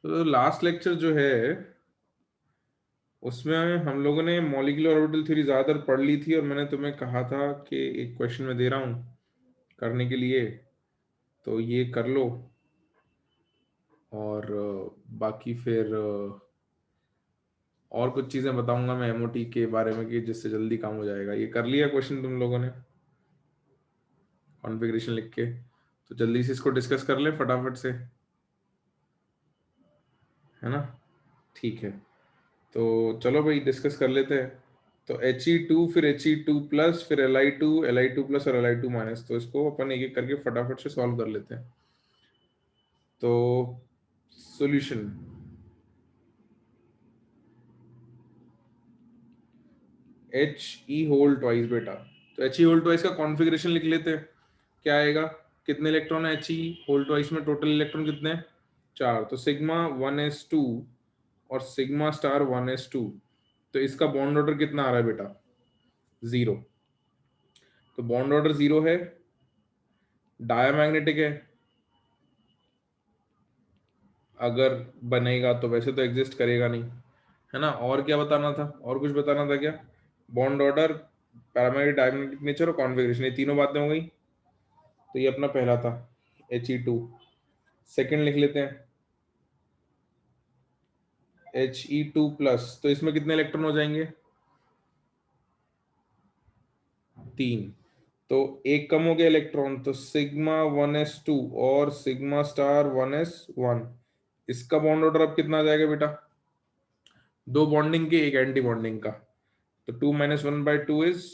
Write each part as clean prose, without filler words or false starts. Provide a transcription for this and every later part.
तो last lecture जो है उसमें हम लोगों ने मॉलिक्यूलर ऑर्बिटल थ्योरी ज़्यादातर पढ़ ली थी और मैंने तुम्हें कहा था कि एक क्वेश्चन में दे रहा हूँ करने के लिए, तो ये कर लो। और बाकी फिर और कुछ चीज़ें बताऊंगा मैं एमओटी के बारे में कि जिससे जल्दी काम हो जाएगा। ये कर लिया क्वेश्चन तुम लोगों ने कॉन्फ़िगरेशन लिख के? तो जल्दी से इसको डिस्कस कर ले फटाफट से, है ना? ठीक है, तो चलो भाई डिस्कस कर लेते हैं। तो He2 फिर He2 प्लस फिर Li2 प्लस और Li2 माइनस, तो इसको अपन एक एक करके फटाफट से सॉल्व कर लेते हैं। तो सॉल्यूशन He होल ट्वाइस बेटा। तो He होल ट्वाइस का कॉन्फ़िगरेशन लिख लेते हैं। क्या आएगा? कितने इलेक्ट्रॉन है He होल ट्वाइस में? टोटल इलेक्ट्रॉन कितने हैं? 4। तो सिग्मा 1s2 और सिग्मा स्टार 1s2। तो इसका बॉन्ड ऑर्डर कितना आ रहा है बेटा? 0। तो बॉन्ड ऑर्डर 0 है, डायमैग्नेटिक है अगर बनेगा तो, वैसे तो एग्जिस्ट करेगा नहीं, है ना? और क्या बताना था? और कुछ बताना था क्या? Bond order, paramagnetic, diamagnetic nature और कॉन्फ़िगरेशन, ये तीनों बातें हो गई। तो ये अपना पहला था He2। सेकंड लिख लेते हैं He2 प्लस। तो इसमें कितने इलेक्ट्रॉन हो जाएंगे? 3। तो एक कम हो गया इलेक्ट्रॉन, तो सिग्मा 1s2 और सिग्मा स्टार 1s1। इसका बॉन्ड ऑर्डर अब कितना आ जाएगा बेटा? दो बॉन्डिंग के, एक एंटी बॉन्डिंग का। तो 2 - 1/2 इज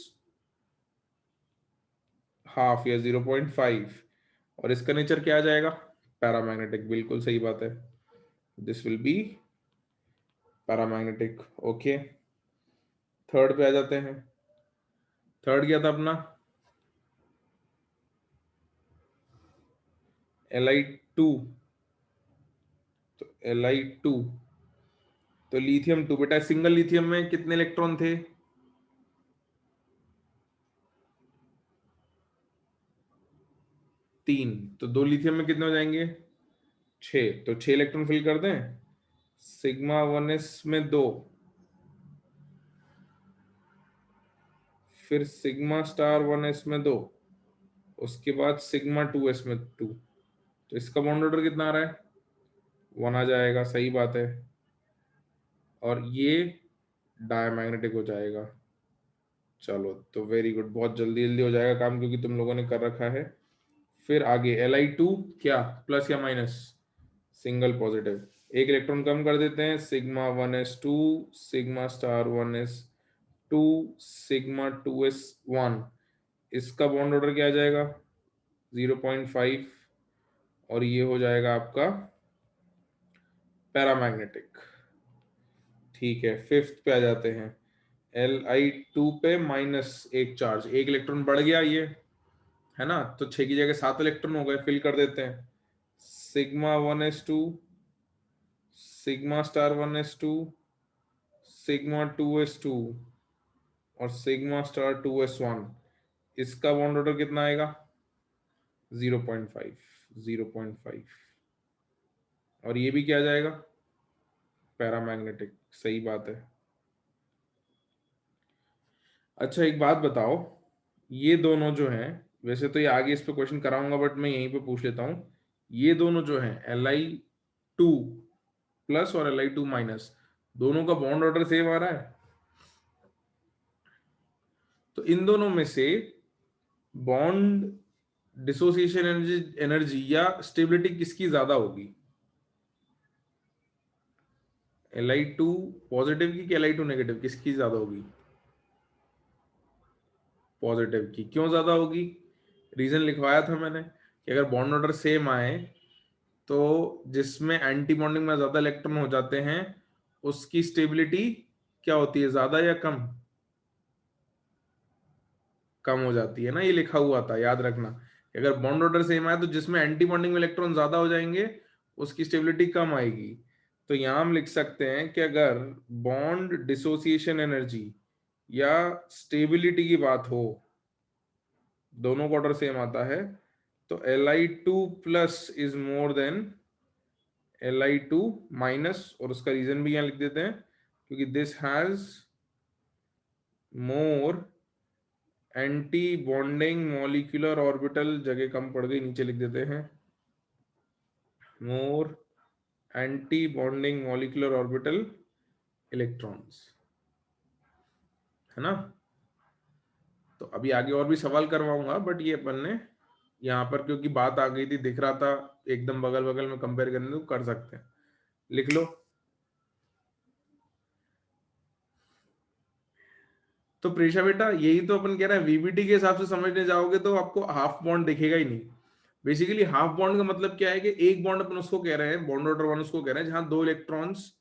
हाफ या 0.5। और इसका नेचर क्या आ जाएगा? पैरामैग्नेटिक। बिल्कुल सही बात है, this will be paramagnetic. Okay, third पे आ जाते हैं। थर्ड क्या था अपना? Li2। तो Li2, तो लिथियम 2 बेटा। सिंगल लिथियम में कितने इलेक्ट्रॉन थे? 3। तो दो लिथियम में कितने हो जाएंगे? 6। तो 6 इलेक्ट्रॉन फिल कर दें। सिग्मा 1s में 2, फिर सिग्मा स्टार 1s में 2, उसके बाद सिग्मा 2s में 2। तो इसका बॉन्ड ऑर्डर कितना आ रहा है? 1 आ जाएगा, सही बात है। और ये डायमैग्नेटिक हो जाएगा। चलो, तो वेरी गुड, बहुत जल्दी जल्दी हो जाएगा काम क्योंकि तुम लोगों ने कर रखा है। फिर आगे Li2 क्या, प्लस या माइनस? Single positive. एक इलेक्ट्रॉन कम कर देते हैं, sigma 1s2 sigma star 1s2 sigma 2s1। इसका बॉन्ड ऑर्डर क्या आ जाएगा? 0.5। और ये हो जाएगा आपका पैरामैग्नेटिक। ठीक है, फिफ्थ पे आ जाते हैं। Li2 पे माइनस एक चार्ज, एक इलेक्ट्रॉन बढ़ गया ये, है ना? तो 6 की जगह 7 इलेक्ट्रॉन हो गए, फिल कर देते हैं। Sigma 1s2 sigma star 1s2 sigma 2s2 और सिग्मा स्टार 2s1। इसका बॉन्ड ऑर्डर कितना आएगा? 0.5। 0.5। और ये भी क्या आ जाएगा? पैरामैग्नेटिक। सही बात है। अच्छा एक बात बताओ, ये दोनों जो हैं, वैसे तो ये आगे इस पे क्वेश्चन कराऊंगा बट मैं यहीं पे पूछ लेता हूँ। ये दोनों जो हैं Li2 प्लस और Li2 माइनस, दोनों का बॉन्ड ऑर्डर सेम आ रहा है। तो इन दोनों में से बॉन्ड डिसोसिएशन एनर्जी एनर्जी या स्टेबिलिटी किसकी ज्यादा होगी? Li2 पॉजिटिव की कि Li2 नेगेटिव, किसकी ज्यादा होगी? पॉजिटिव की। क्यों ज्यादा होगी? रीजन लिखवाया था मैंने कि अगर बॉन्ड ऑर्डर सेम आए तो जिसमें एंटी बॉन्डिंग में ज्यादा इलेक्ट्रॉन हो जाते हैं उसकी स्टेबिलिटी क्या होती है, ज्यादा या कम? कम हो जाती है ना, ये लिखा हुआ था, याद रखना। कि अगर बॉन्ड ऑर्डर सेम आए तो जिसमें एंटी बॉन्डिंग में इलेक्ट्रॉन ज्यादा हो जाएंगे उसकी स्टेबिलिटी कम आएगी। तो यहां हम लिख सकते हैं कि अगर बॉन्ड डिसोसिएशन एनर्जी या स्टेबिलिटी की बात हो, दोनों का ऑर्डर सेम आता है, तो Li2 plus is more than Li2 minus, और उसका रीजन भी यहाँ लिख देते हैं क्योंकि this has more anti bonding molecular orbital, जगह कम पड़ गई, नीचे लिख देते हैं more anti bonding molecular orbital electrons, है ना। तो अभी आगे और भी सवाल करवाऊंगा, बट ये अपन ने यहाँ पर क्योंकि बात आ गई थी, दिख रहा था एकदम बगल बगल में कंपेयर करने, तो कर सकते हैं, लिख लो। तो प्रेशा बेटा यही तो अपन कह रहे हैं, वीबीटी के हिसाब से समझने जाओगे तो आपको हाफ बॉन्ड दिखेगा ही नहीं। बेसिकली हाफ बॉन्ड का मतलब क्या है कि एक बॉन्ड अपन उसको कह रहे हैं, बॉन्ड ऑर्डर वन उसको कह रहे हैं जहां दो इलेक्ट्रॉन्स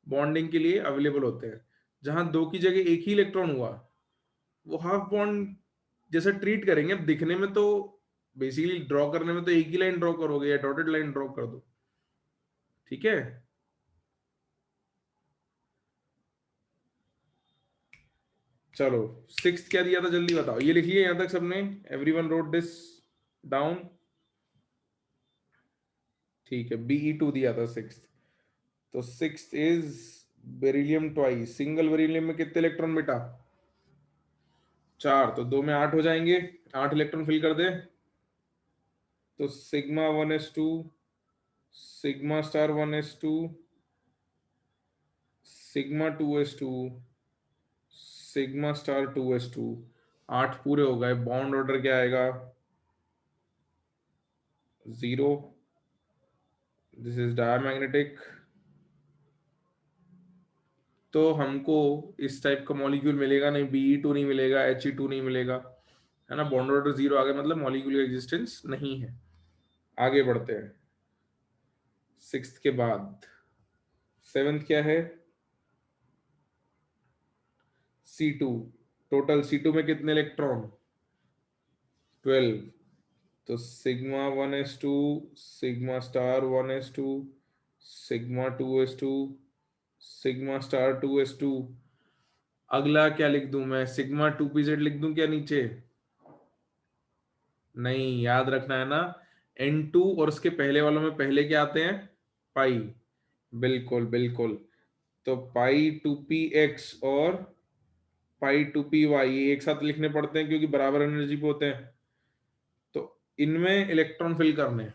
बॉन्डिंग के लिए अवेलेबल होते हैं। जहां दो की जगह एक ही इलेक्ट्रॉन हुआ, वो हाफ बॉन्ड जैसा ट्रीट करेंगे। अब दिखने में तो बेसिकली ड्रॉ करने में तो एक ही लाइन ड्रॉ करोगे या डॉटेड लाइन ड्रॉ कर दो, ठीक है। चलो सिक्स क्या दिया था जल्दी बताओ, ये लिख लिया यहां तक सबने, एवरीवन रोट दिस डाउन, ठीक है। Be2 दिया था सिक्स, तो six is beryllium twice. Single beryllium में कितने इलेक्ट्रॉन बेटा, चार, तो दो में आठ हो जाएंगे, आठ इलेक्ट्रॉन फिल कर दे। तो sigma 1s2, sigma star 1s2, sigma 2s2, sigma star 2s2, आठ पूरे हो गए। बॉन्ड ऑर्डर क्या आएगा, जीरो, दिस इज डायमैग्नेटिक। तो हमको इस टाइप का मॉलिक्यूल मिलेगा नहीं, Be2 नहीं मिलेगा, He2 नहीं मिलेगा, है ना। बॉन्ड ऑर्डर जीरो आ गया, मतलब मॉलिक्यूल का एग्जिस्टेंस नहीं है। आगे बढ़ते हैं, सिक्स्थ के बाद सेवेंथ क्या है, C2। टोटल C2 में कितने इलेक्ट्रॉन, 12। तो sigma 1s2, sigma star 1s2, sigma 2s2, sigma star 2s2। अगला क्या लिख दूं मैं, सिग्मा 2pz लिख दूं क्या नीचे, नहीं, याद रखना है ना, N2 और उसके पहले वालों में पहले क्या आते हैं, पाई, बिल्कुल बिल्कुल। तो पाई 2px और पाई 2py ये एक साथ लिखने पड़ते हैं क्योंकि बराबर एनर्जी पे होते हैं। तो इनमें इलेक्ट्रॉन फिल करने हैं।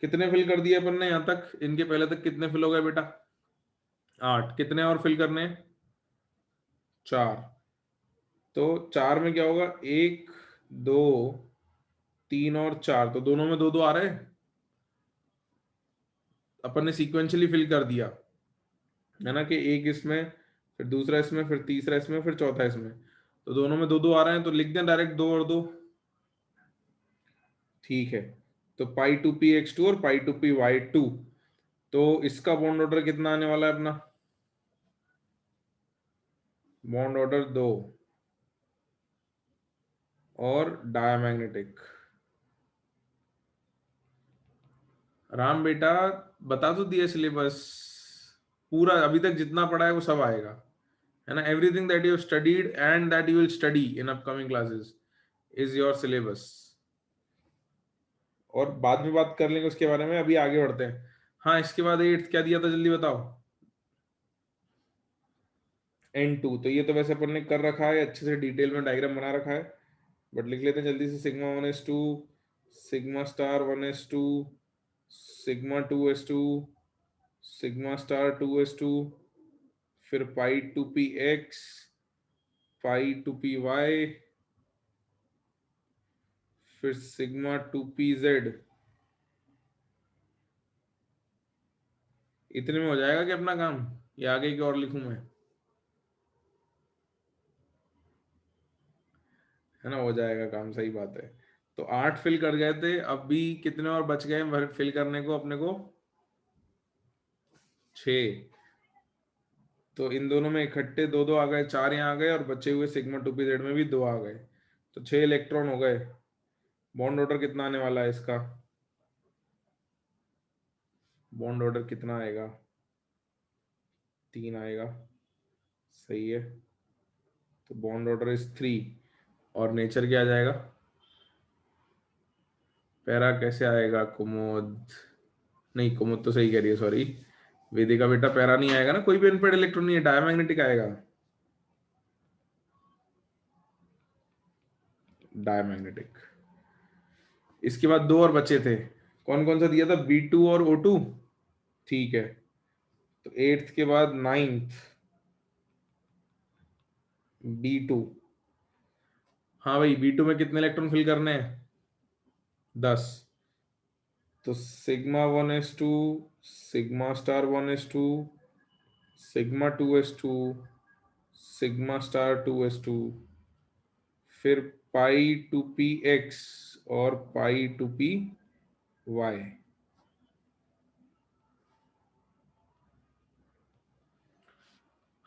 कितने फिल कर दिए अपन ने यहां तक, इनके पहले तक कितने फिल हो गए बेटा, आठ। कितने और फिल करने हैं, चार। तो चार में क्या होगा, एक, दो, तीन और चार, तो दोनों में दो दो आ रहे हैं। अपन ने सीक्वेंशियली फिल कर दिया, है ना, कि एक इसमें, फिर दूसरा इसमें, फिर तीसरा इसमें, फिर चौथा इसमें, तो दोनों में दो दो आ रहे हैं, तो लिख दें डायरेक्ट दो और दो, ठीक है। तो पाई 2px2 और पाई 2py2। तो इसका बॉन्ड ऑर्डर कितना आने वाला है अपना, बॉन्ड ऑर्डर दो और डायमैग्नेटिक। राम बेटा बता तो दिया सिलेबस पूरा, अभी तक जितना पढ़ा है वो सब आएगा, है ना। Everything that you studied and that you will study in upcoming classes is your syllabus. और बाद में बात कर लेंगे उसके बारे में, अभी आगे बढ़ते हैं। हाँ, इसके बाद एट्थ क्या दिया था जल्दी बताओ, N2। तो ये तो वैसे अपन ने कर रखा है, अच्छे से डिटेल में डायग्राम बना रखा है, बट लिख लेते हैं जल्दी से। Sigma 1s2, sigma star 1s2, sigma 2s2, sigma star 2s2, फिर पाई 2px, पाई 2py, फिर सिग्मा 2pz। इतने में हो जाएगा कि अपना काम, ये आगे की और लिखूं मैं, है ना, हो जाएगा काम, सही बात है। तो आठ फिल कर गए थे, अब भी कितने और बच गए फिल करने को अपने को, छह। तो इन दोनों में इकट्ठे दो दो आ गए, चार यहाँ आ गए, और बचे हुए सिग्मा 2pz में भी दो आ गए, तो छह इलेक्ट्रॉन हो गए। बॉन्ड ऑर्डर कितना आने वाला है इसका, बॉन्ड ऑर्डर कितना आएगा, तीन आएगा, सही है। तो बॉन्ड ऑर्डर इज थ्री, और नेचर क्या आ जाएगा, पैरा कैसे आएगा कुमोद, नहीं, कुमुद तो सही कह रही है, सॉरी। वेदिका बेटा पैरा नहीं आएगा ना, कोई भी अनपेड इलेक्ट्रॉन नहीं है, डायमैग्नेटिक आएगा, डायमैग्नेटिक। इसके बाद दो और बचे थे, कौन कौन सा दिया था, B2 और O2। ठीक है, तो एट्थ के बाद नाइन्थ, B2। हाँ भाई, B2 में कितने इलेक्ट्रॉन फिल करने हैं, 10। तो σ1s2, σ*1s2, σ2s2, σ*2s2, फिर π2px और π2py।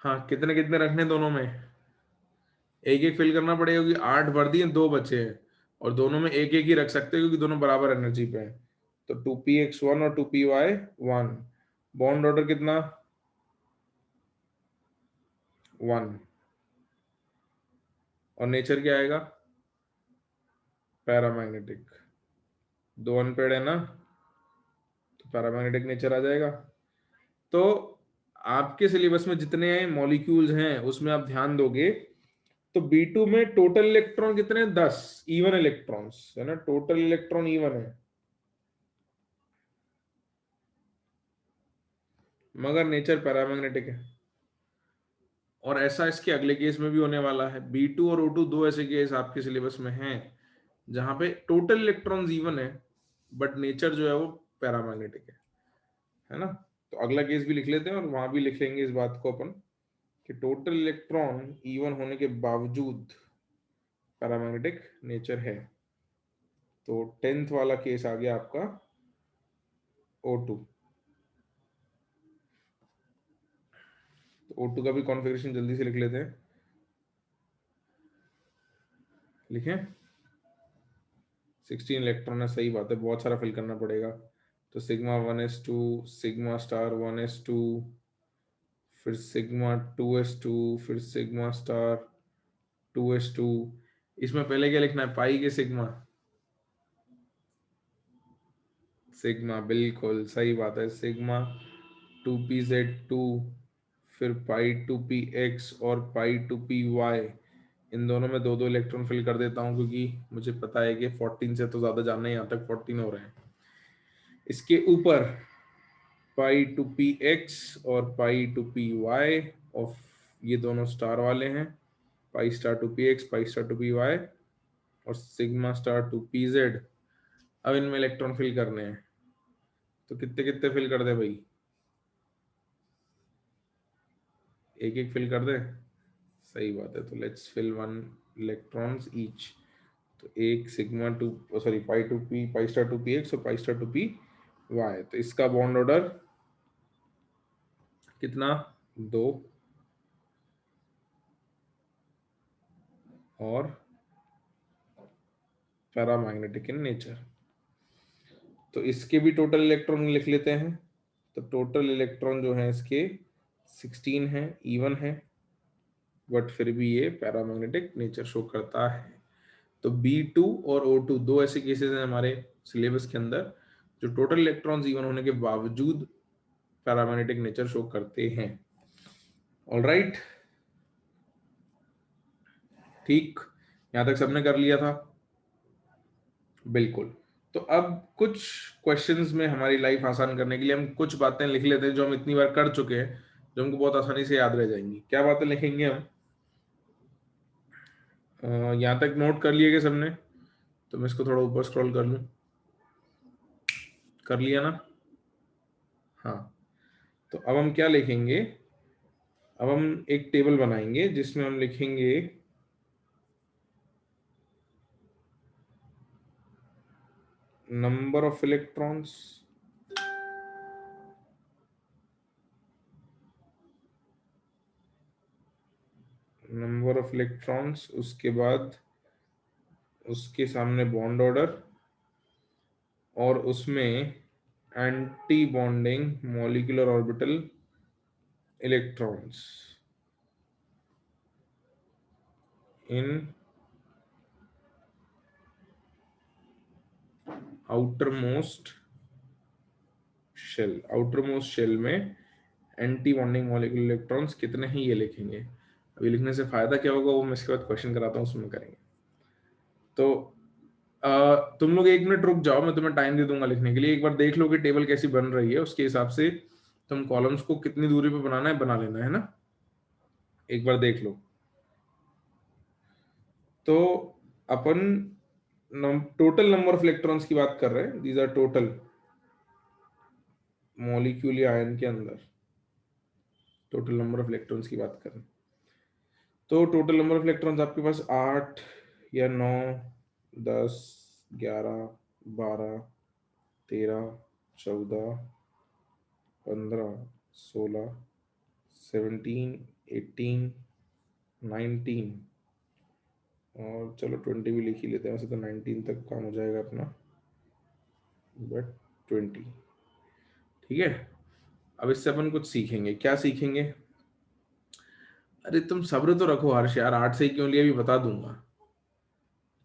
हाँ, कितने कितने रखने दोनों में, एक एक फिल करना पड़ेगा क्योंकि 8 भर दिए, दो बचे हैं, और दोनों में एक एक ही रख सकते हैं क्योंकि दोनों बराबर एनर्जी पे हैं। तो 2px1 और 2py1। बॉन्ड ऑर्डर कितना, 1। और नेचर क्या आएगा, पैरामैग्नेटिक। दो अनपेड है ना, तो पैरामैग्नेटिक नेचर आ जाएगा। तो आपके सिलेबस में जितने मॉलिक्यूल्स हैं उसमें आप ध्यान दोगे, तो B2 में टोटल इलेक्ट्रॉन कितने हैं, 10 इवन इलेक्ट्रॉन्स है ना, टोटल इलेक्ट्रॉन इवन है, मगर नेचर पैरामैग्नेटिक है। और ऐसा इसके अगले केस में भी होने वाला है, B2 और O2 दो ऐसे केस आपके सिलेबस में हैं जहां पे टोटल इलेक्ट्रॉन्स इवन है बट नेचर जो है वो पैरामैग्नेटिक है ना। तो अगला केस भी लिख लेते हैं और वहां भी लिख लेंगे इस बात को अपन, कि टोटल इलेक्ट्रॉन इवन होने के बावजूद पैरामैग्नेटिक नेचर है। तो 10th वाला केस आ गया आपका O2। तो O2 का भी कॉन्फ़िगरेशन जल्दी से लिख लेते हैं, लिखें। 16 इलेक्ट्रॉन है, सही बात है, बहुत सारा फिल करना पड़ेगा। तो σ1s2, σ*1s2, फिर σ2s2, फिर σ*2s2। इसमें पहले क्या लिखना है, पाई के सिग्मा, सिग्मा, बिल्कुल सही बात है, σ2pz2, फिर π2px और π2py। इन दोनों में दो दो इलेक्ट्रॉन फिल कर देता हूं क्योंकि मुझे पता है कि 14 से तो ज्यादा जाना है, यहाँ तक 14 हो रहे हैं। इसके ऊपर π2px और π2py, और ये दोनों स्टार वाले हैं, π*2px, π*2py और σ*2pz। अब इनमें इलेक्ट्रॉन फिल करने हैं, तो कितने कितने फिल कर दे भाई, एक एक फिल कर दे, सही बात है। तो लेट्स फिल 1 इलेक्ट्रॉन्स ईच। तो एक σ2, सॉरी π2p, π*2px और π*2py। तो इसका बॉन्ड ऑर्डर कितना, 2, और पैरामैग्नेटिक इन नेचर। तो इसके भी टोटल इलेक्ट्रॉन लिख लेते हैं। तो टोटल इलेक्ट्रॉन जो है इसके 16 है, इवन है, बट फिर भी ये पैरामैग्नेटिक नेचर शो करता है। तो B2 और O2 दो ऐसे केसेस हैं हमारे सिलेबस के अंदर जो टोटल इलेक्ट्रॉन्स इवन होने के बावजूद पैरामैग्नेटिक नेचर शो करते हैं। ऑलराइट, ठीक, यहां तक सबने कर लिया था, बिल्कुल। तो अब कुछ क्वेश्चंस में हमारी लाइफ आसान करने के लिए हम कुछ बातें लिख लेते हैं जो हम इतनी बार कर चुके हैं, जो हमको बहुत आसानी से याद रह जाएंगी। क्या बातें लिखेंगे हम, यहाँ तक नोट कर लिए क्या सबने, तो मैं इसको थोड़ा ऊपर स्क्रॉल कर लूँ, कर लिया ना। हाँ, तो अब हम क्या लिखेंगे, अब हम एक टेबल बनाएंगे जिसमें हम लिखेंगे number of electrons, number of electrons, उसके बाद उसके सामने बॉन्ड ऑर्डर, और उसमें anti bonding molecular orbital electrons in outermost shell, outermost shell में एंटी बॉन्डिंग मॉलिक्यूलर इलेक्ट्रॉन्स कितने हैं ये लिखेंगे। अभी लिखने से फायदा क्या होगा वो मैं इसके बाद क्वेश्चन कराता हूँ, उसमें करेंगे। तो तुम लोग 1 मिनट रुक जाओ, मैं तुम्हें टाइम दे दूंगा लिखने के लिए। एक बार देख लो कि टेबल कैसी बन रही है, उसके हिसाब से तुम कॉलम्स को कितनी दूरी पे बनाना है बना लेना है ना, एक बार देख लो। तो अपन टोटल नंबर ऑफ इलेक्ट्रॉन्स की बात कर रहे हैं, दीज आर टोटल मॉलिक्यूल या आयन के अंदर टोटल नंबर ऑफ इलेक्ट्रॉन्स की बात करें तो टोटल नंबर ऑफ इलेक्ट्रॉन्स आपके पास 8 या 9, 10, 11, 12, 13, 14, 15, 16, 17, 18, 19 और चलो 20 भी लिख ही लेते हैं, वैसे तो 19 तक काम हो जाएगा अपना, बट 20 ठीक है। अब इससे अपन कुछ सीखेंगे, क्या सीखेंगे? अरे तुम सब्र तो रखो हर्ष यार, 8 से ही क्यों लिया भी बता दूंगा,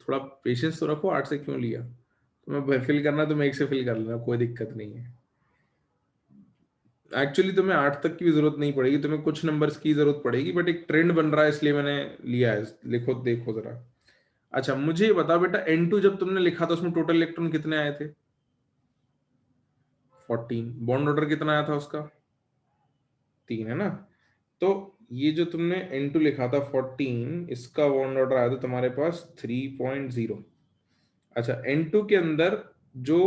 थोड़ा पेशेंस तो रखो। 8 से क्यों लिया, तुम्हें फिल करना है तो मैं 1 से फिल कर लेना, कोई दिक्कत नहीं है। एक्चुअली तुम्हें 8 तक की भी जरूरत नहीं पड़ेगी, तुम्हें कुछ नंबर्स की जरूरत पड़ेगी, बट एक ट्रेंड बन रहा है इसलिए मैंने लिया है। लिखो देखो जरा। अच्छा मुझे ये बता बेटा, N2 जब तुमने लिखा था उसमें टोटल इलेक्ट्रॉन कितने आए थे? 14। बॉन्ड ऑर्डर कितना आया था उसका? 3 है ना। तो ये जो तुमने N2 लिखा था 14, इसका बॉन्ड ऑर्डर आया था तुम्हारे पास 3.0। अच्छा N2 के अंदर जो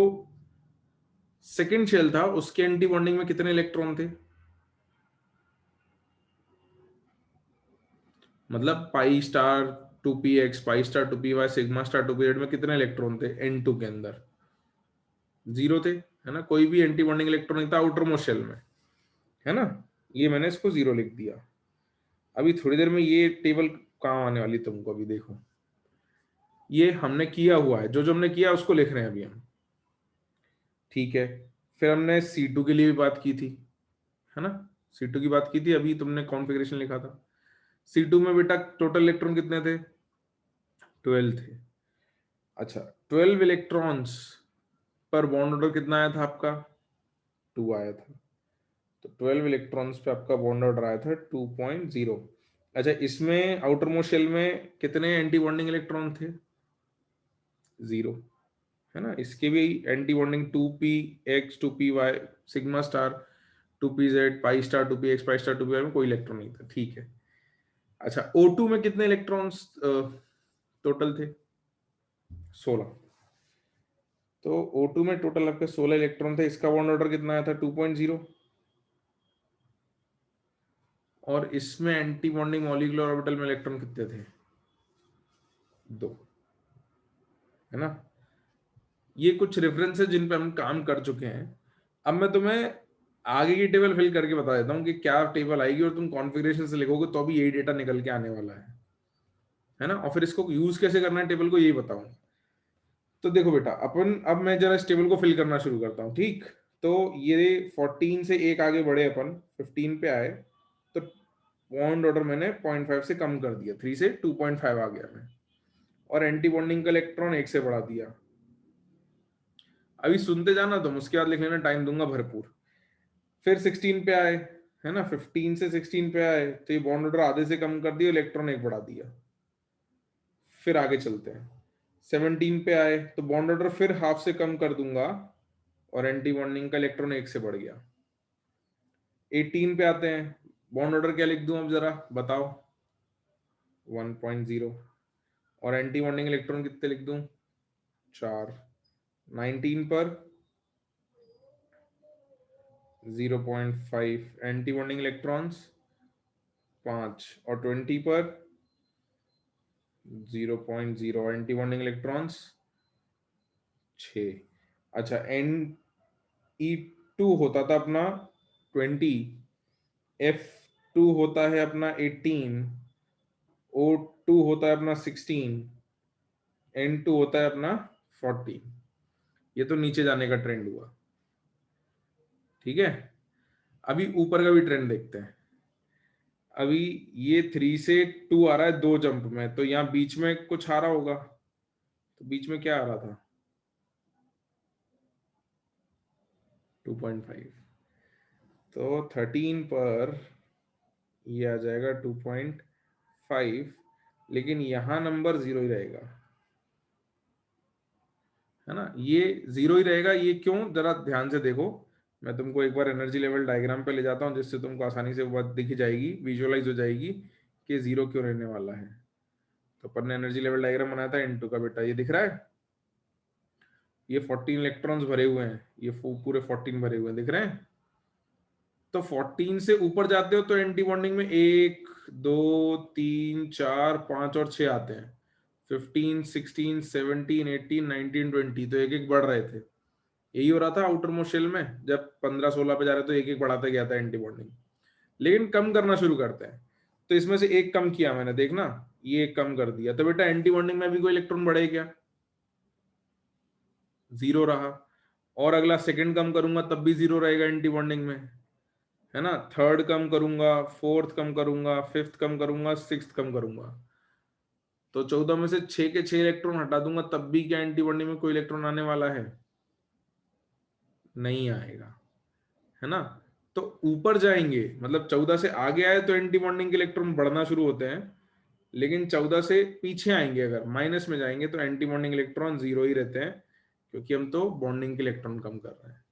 सेकेंड शेल था उसके एंटी बॉन्डिंग में कितने इलेक्ट्रॉन थे? मतलब pi star 2p(x), pi star 2p(y), sigma star 2p(z) में कितने इलेक्ट्रॉन थे N2 के अंदर? 0 थे, है ना। कोई भी एंटी बॉन्डिंग इलेक्ट्रॉन नहीं था आउटर मोस्ट शेल में, है ना। ये मैंने इसको 0 लिख दिया। अभी थोड़ी देर में ये टेबल काम आने वाली तुमको, अभी देखो। ये हमने किया हुआ है, जो जो हमने किया उसको लिख रहे हैं अभी हम, ठीक है। फिर हमने C2 के लिए भी बात की थी, है ना। C2 की बात की थी, अभी तुमने कॉन्फ़िगरेशन लिखा था। C2 में बेटा टोटल इलेक्ट्रॉन कितने थे? 12 थे। अच्छा 12 इलेक्ट्रॉन्स पर बॉन्ड ऑर्डर कितना आया था आपका? 2 आया था। तो 12 इलेक्ट्रॉन्स पे आपका बॉन्ड ऑर्डर आया था 2.0। अच्छा इसमें आउटर मोस्ट शेल में कितने एंटी बॉन्डिंग इलेक्ट्रॉन थे? 0, है ना। इसके भी anti bonding 2p(x), 2p(y), sigma star 2p(z), pi star 2p(x), pi star 2p(y) में कोई इलेक्ट्रॉन नहीं था, ठीक है। अच्छा O2 में कितने इलेक्ट्रॉन्स टोटल थे? 16। तो O2 में टोटल आपके 16 इलेक्ट्रॉन थे। इसका बॉन्ड ऑर्डर कितना आया था? 2.0। और इसमें एंटी बॉन्डिंग मॉलिक्यूलर ऑर्बिटल में इलेक्ट्रॉन कितने थे? 2, है ना। ये कुछ रेफरेंस है जिन पे हम काम कर चुके हैं। अब मैं तुम्हें आगे की टेबल फिल करके बता देता हूँ कि क्या टेबल आएगी, और तुम कॉन्फ़िगरेशन से लिखोगे तो अभी यही डेटा निकल के आने वाला है ना। और फिर इसको यूज कैसे करना है टेबल को, यही बताऊंगा। तो देखो बेटा, अपन अब मैं जरा इस टेबल को फिल करना शुरू करता हूँ, ठीक। तो ये 14 से एक आगे बढ़े, अपन 15 पे आए, तो बॉन्ड ऑर्डर मैंने 0.5 से कम कर दिया, 3 से 2.5 आ गया मैं, और एंटी बॉन्डिंग का इलेक्ट्रॉन 1 से बढ़ा दिया। अभी सुनते जाना तुम, उसके बाद लिखने में टाइम दूंगा भरपूर। फिर 16 पे आए, है ना। 15 से 16 पे आए तो ये बॉन्ड ऑर्डर आधे से कम कर दिया, इलेक्ट्रॉन 1 बढ़ा दिया। फिर आगे चलते हैं, 17 पे आए तो बॉन्ड ऑर्डर फिर हाफ से कम कर दूंगा, और एंटी बॉन्डिंग का इलेक्ट्रॉन 1 से बढ़ गया। 18 पे आते हैं, बॉन्ड ऑर्डर क्या लिख दूं अब जरा बताओ? 1.0। और एंटी बॉन्डिंग इलेक्ट्रॉन कितने लिख दूं? 4। 19 पर 0.5 एंटी बॉन्डिंग इलेक्ट्रॉन्स 5, और 20 पर 0.0 एंटी बॉन्डिंग इलेक्ट्रॉन्स 6। अच्छा Ne2 होता था अपना 20, F2 होता है अपना 18, O2 होता है अपना 16, N2 होता है अपना 40। ये तो नीचे जाने का ट्रेंड हुआ, ठीक है। अभी ऊपर का भी ट्रेंड देखते हैं। अभी ये 3 से 2 आ रहा है 2 जंप में, तो यहाँ बीच में कुछ आ रहा होगा, तो बीच में क्या आ रहा था? 2.5। तो 13 पर ये आ जाएगा 2.5, लेकिन यहाँ नंबर जीरो ही रहेगा, है ना। ये जीरो ही रहेगा, ये क्यों, जरा ध्यान से देखो। मैं तुमको एक बार एनर्जी लेवल डायग्राम पे ले जाता हूँ, जिससे तुमको आसानी से वो बात दिख जाएगी, विजुअलाइज हो जाएगी कि जीरो क्यों रहने वाला है। तो अपन ने एनर्जी लेवल डायग्राम बनाया था N2 का, बेटा ये दिख रहा है, ये 14 इलेक्ट्रॉन्स भरे हुए हैं, ये पूरे 14 भरे हुए हैं, दिख रहे हैं। तो 14 से ऊपर जाते हो तो एंटी बॉन्डिंग में 1 2 3 4 5 और 6 आते हैं। 15 16 17 18 19 20, तो एक एक बढ़ रहे थे। यही हो रहा था आउटर मोस्ट शेल में, जब 15 16 पे जा रहे तो एक एक बढ़ाता गया था एंटी बॉन्डिंग। लेकिन कम करना शुरू करते हैं, तो इसमें से एक कम किया मैंने, देखना ये एक कम कर दिया, तो बेटा एंटी बॉन्डिंग में भी कोई इलेक्ट्रॉन बढ़े क्या, जीरो रहा। और अगला सेकंड कम करूंगा तब भी जीरो रहेगा एंटी बॉन्डिंग में, है ना। थर्ड कम करूंगा, फोर्थ कम करूंगा, फिफ्थ कम करूंगा, सिक्स्थ कम करूंगा, तो 14 में से 6 के 6 इलेक्ट्रॉन हटा दूंगा, तब भी क्या एंटी बॉन्डिंग में कोई इलेक्ट्रॉन आने वाला है, नहीं आएगा, है ना। तो ऊपर जाएंगे, मतलब 14 से आगे आए तो एंटी बॉन्डिंग के इलेक्ट्रॉन बढ़ना शुरू होते हैं, लेकिन 14 से पीछे आएंगे, अगर माइनस में जाएंगे तो एंटी बॉन्डिंग इलेक्ट्रॉन जीरो ही रहते हैं, क्योंकि हम तो बॉन्डिंग के इलेक्ट्रॉन कम कर रहे हैं,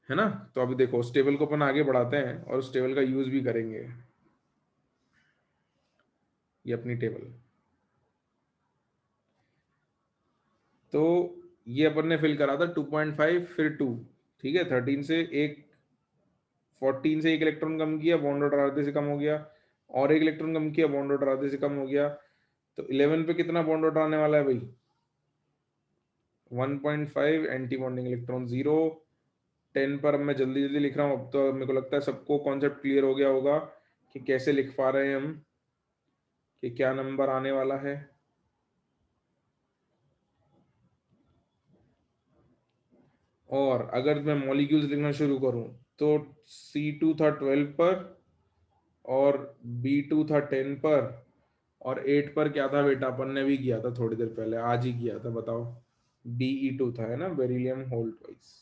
है ना। तो अभी देखो उस टेबल को अपन आगे बढ़ाते हैं और उस टेबल का यूज भी करेंगे। ये अपनी टेबल, तो ये अपन ने फिल करा था 2.5 फिर 2, ठीक है। 13 से एक 14 से एक इलेक्ट्रॉन कम किया, बॉन्ड ऑर्डर आधे से कम हो गया, और एक इलेक्ट्रॉन कम किया, बॉन्ड ऑर्डर आधे से कम हो गया। तो 11 पे कितना बॉन्ड ऑर्डर आने वाला है भाई, 1.5, एंटी बॉन्डिंग इलेक्ट्रॉन जीरो। 10 पर अब मैं जल्दी जल्दी लिख रहा हूँ, अब तो मेरे को लगता है सबको कॉन्सेप्ट क्लियर हो गया होगा कि कैसे लिख पा रहे हैं हम, कि क्या नंबर आने वाला है। और अगर मैं मॉलिक्यूल्स लिखना शुरू करूं तो C2 था 12 पर, और B2 था 10 पर, और 8 पर क्या था बेटा, अपन ने भी किया था थोड़ी देर पहले, आज ही किया था, बताओ। BE2 था, है ना, बेरिलियम होल्ड वाइज,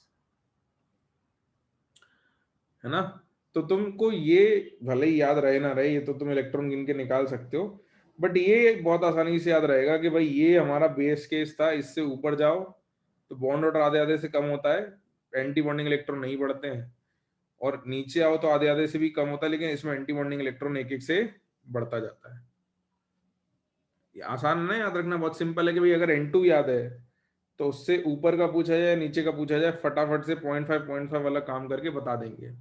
है ना। तो तुमको ये भले ही याद रहे ना रहे, ये तो तुम इलेक्ट्रॉन गिन के निकाल सकते हो, बट ये बहुत आसानी से याद रहेगा कि भाई ये हमारा बेस केस था, इससे ऊपर जाओ तो बॉन्ड ऑर्डर आधे आधे से कम होता है, एंटी बॉन्डिंग इलेक्ट्रॉन नहीं बढ़ते हैं, और नीचे आओ तो आधे आधे से भी कम होता है, लेकिन इसमें एंटी बॉन्डिंग इलेक्ट्रॉन एक एक से बढ़ता जाता है। ये आसान है ना याद रखना, बहुत सिंपल है कि भाई अगर N2 याद है तो उससे ऊपर का पूछा जाए नीचे का पूछा जाए, फटाफट से 0.5 वाला काम करके बता देंगे।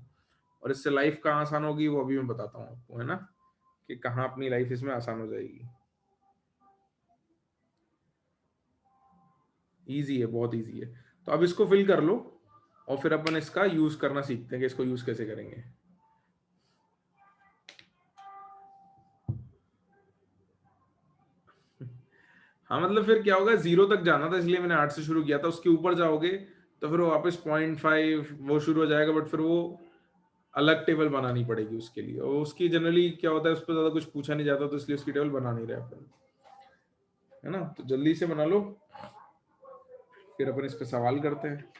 और इससे लाइफ कहाँ आसान होगी वो अभी मैं बताता हूँ आपको, है ना, कि कहाँ अपनी लाइफ इसमें आसान हो जाएगी। इजी है, बहुत इजी है। तो अब इसको फिल कर लो, और फिर अपन इसका यूज करना सीखते हैं कि इसको यूज कैसे करेंगे। हाँ मतलब फिर क्या होगा, जीरो तक जाना था इसलिए मैंने 8 से शुरू किया था, उसके ऊपर जाओगे तो फिर वो वापस 0.5 वो शुरू हो जाएगा, बट फिर वो अलग टेबल बनानी पड़ेगी उसके लिए, और उसकी जनरली क्या होता है, उस पर ज्यादा कुछ पूछा नहीं जाता, तो इसलिए उसकी टेबल बना नहीं रहे अपन, है ना। तो जल्दी से बना लो, फिर अपन इस पे सवाल करते हैं।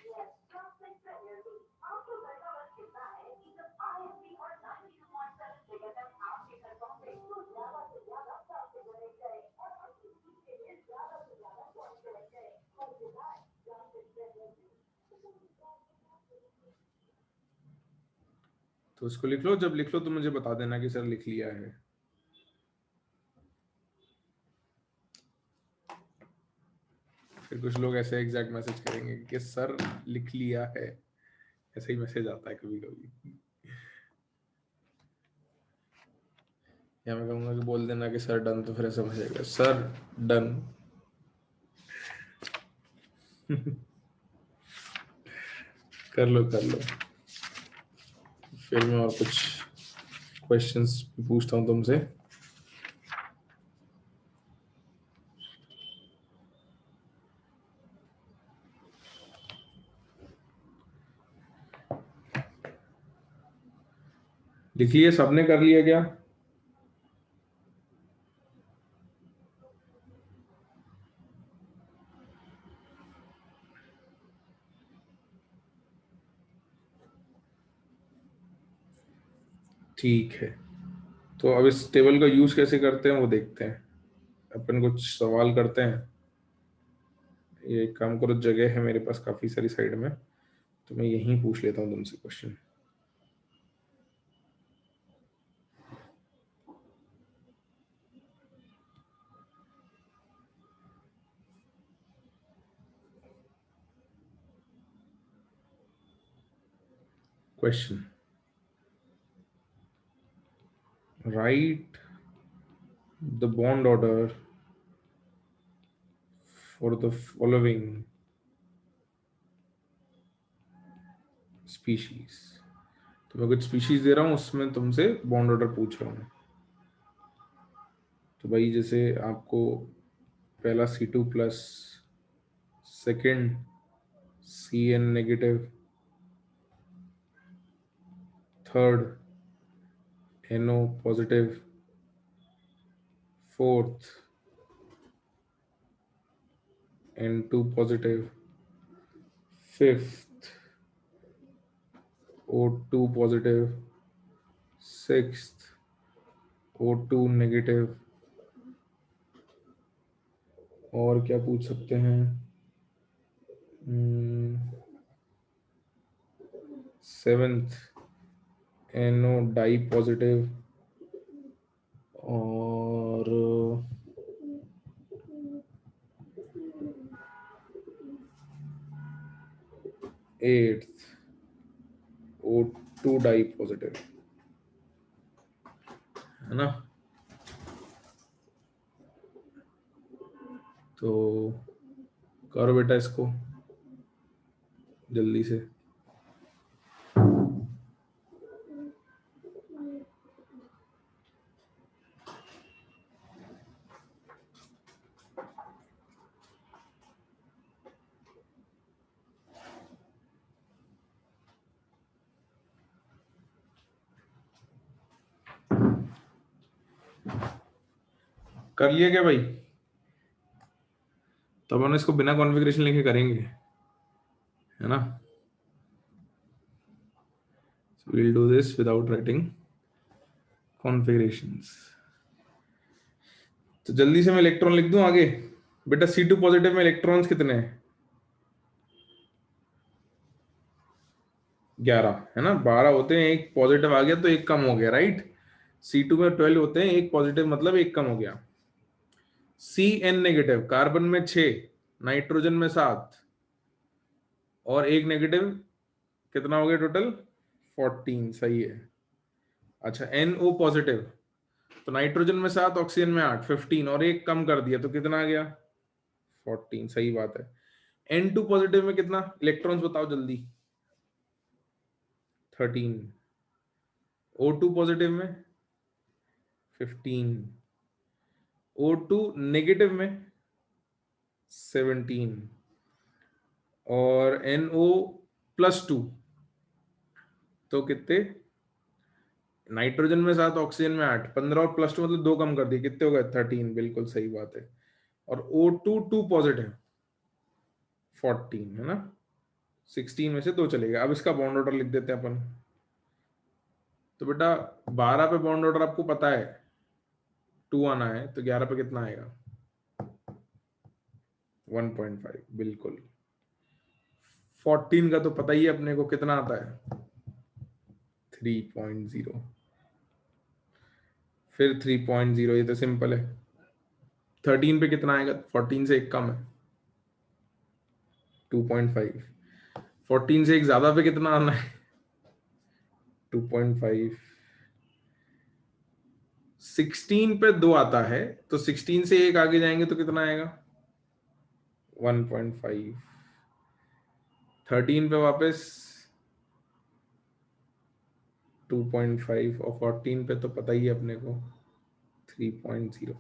तो इसको लिख लो, जब लिख लो तो मुझे बता देना कि सर लिख लिया है। फिर कुछ लोग ऐसे एग्जैक्ट मैसेज करेंगे कि सर लिख लिया है, ऐसे ही मैसेज आता है कभी कभी। या मैं कहूंगा कि बोल देना कि सर डन, तो फिर समझ आएगा सर डन। कर लो कर लो। फिर मैं और कुछ क्वेश्चंस पूछता हूँ तुमसे। लिख लिए सबने, कर लिया क्या? ठीक है, तो अब इस टेबल का यूज कैसे करते हैं वो देखते हैं। अपन कुछ सवाल करते हैं। ये एक काम करो, जगह है मेरे पास काफी सारी साइड में, तो मैं यहीं पूछ लेता हूँ तुमसे question. Question, right the bond order for the following species. तो मैं कुछ स्पीशीज दे रहा हूँ, उसमें तुमसे बॉन्ड ऑर्डर पूछ रहा हूँ। तो भाई जैसे आपको पहला C2+, second Cn negative, third NO positive, fourth N2 positive, fifth O2 positive, sixth O2 negative, और क्या पूछ सकते हैं, सेवेंथ NO डाई पॉजिटिव, और एट्थ O2 डाई पॉजिटिव, है ना। तो करो बेटा इसको जल्दी से। कर लिया क्या भाई? तब हम इसको बिना कॉन्फ़िगरेशन लिखे करेंगे, है ना। So we'll do this without writing configurations. तो जल्दी से मैं इलेक्ट्रॉन लिख दूं आगे। बेटा C2 पॉजिटिव में इलेक्ट्रॉन्स कितने हैं? 11, है ना। 12 होते हैं, एक पॉजिटिव आ गया तो एक कम हो गया, राइट। C2 में 12 होते हैं, एक पॉजिटिव मतलब एक कम हो गया। Cn नेगेटिव, कार्बन में 6, नाइट्रोजन में 7, और एक नेगेटिव, कितना हो गया टोटल? 14, सही है। अच्छा NO पॉजिटिव, तो नाइट्रोजन में 7, ऑक्सीजन में 8, 15, और एक कम कर दिया तो कितना आ गया? 14, सही बात है। N2 पॉजिटिव में कितना इलेक्ट्रॉन्स बताओ जल्दी? 13। O2 पॉजिटिव में 15, O2 नेगेटिव में 17, और NO+2 तो कितने? नाइट्रोजन में 7, ऑक्सीजन में 8, 15 और +2 मतलब 2 कम कर दिए, कितने हो गए? 13, बिल्कुल सही बात है। और O2 2 पॉजिटिव 14, है ना। 16 में से 2 चलेगा। अब इसका बॉन्ड ऑर्डर लिख देते हैं अपन। तो बेटा 12 पे बॉन्ड ऑर्डर आपको पता है 2 आना है, तो 11 पे कितना आएगा? 1.5, बिल्कुल। 14 का तो पता ही है अपने को कितना आता है, 3.0। फिर 3.0, ये तो सिंपल है। 13 पे कितना आएगा? 14 से एक कम है, 2.5। 14 से एक ज्यादा पे कितना आना है? 2.5। 16 पे 2 आता है, तो 16 से एक आगे जाएंगे तो कितना आएगा? 1.5। 13 पे वापस 2.5, और 14 पे तो पता ही है अपने को 3.0,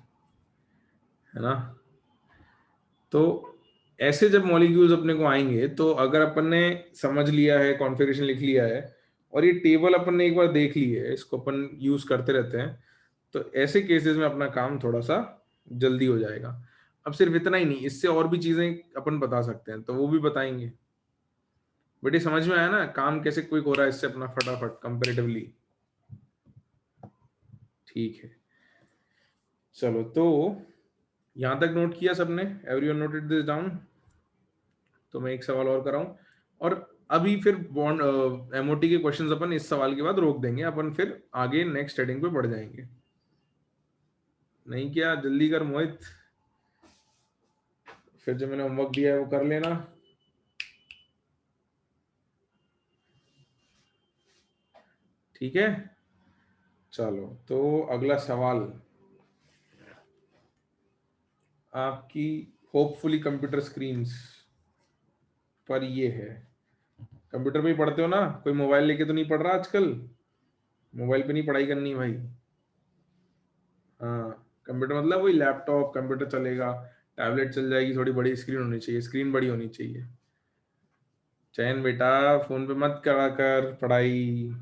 है ना। तो ऐसे जब मॉलिक्यूल्स अपने को आएंगे, तो अगर अपन ने समझ लिया है, कॉन्फ़िगरेशन लिख लिया है, और ये टेबल अपन ने एक बार देख ली है, इसको अपन यूज करते रहते हैं, तो ऐसे केसेस में अपना काम थोड़ा सा जल्दी हो जाएगा। अब सिर्फ इतना ही नहीं, इससे और भी चीजें अपन बता सकते हैं, तो वो भी बताएंगे। बेटे समझ में आया ना काम कैसे क्विक हो रहा है इससे अपना, फटाफट कंपेरेटिवली। ठीक है, चलो तो यहां तक नोट किया सबने? Everyone noted this down? तो मैं एक सवाल और कराऊं, और अभी फिर बॉन्ड एमओटी के क्वेश्चंस अपन इस सवाल के बाद रोक देंगे, अपन फिर आगे नेक्स्ट हेडिंग पे बढ़ जाएंगे। नहीं किया? जल्दी कर मोहित, फिर जो मैंने होमवर्क दिया है वो कर लेना। ठीक है, चलो तो अगला सवाल आपकी होपफुली कंप्यूटर स्क्रीन्स पर ये है। कंप्यूटर पे ही पढ़ते हो ना? कोई मोबाइल लेके तो नहीं पढ़ रहा आजकल? मोबाइल पे नहीं पढ़ाई करनी भाई। हाँ, कंप्यूटर मतलब वही लैपटॉप, कंप्यूटर चलेगा, टैबलेट चल जाएगी, थोड़ी बड़ी स्क्रीन होनी चाहिए, स्क्रीन बड़ी होनी चाहिए। चैन बेटा, फोन पे मत करा कर पढ़ाई।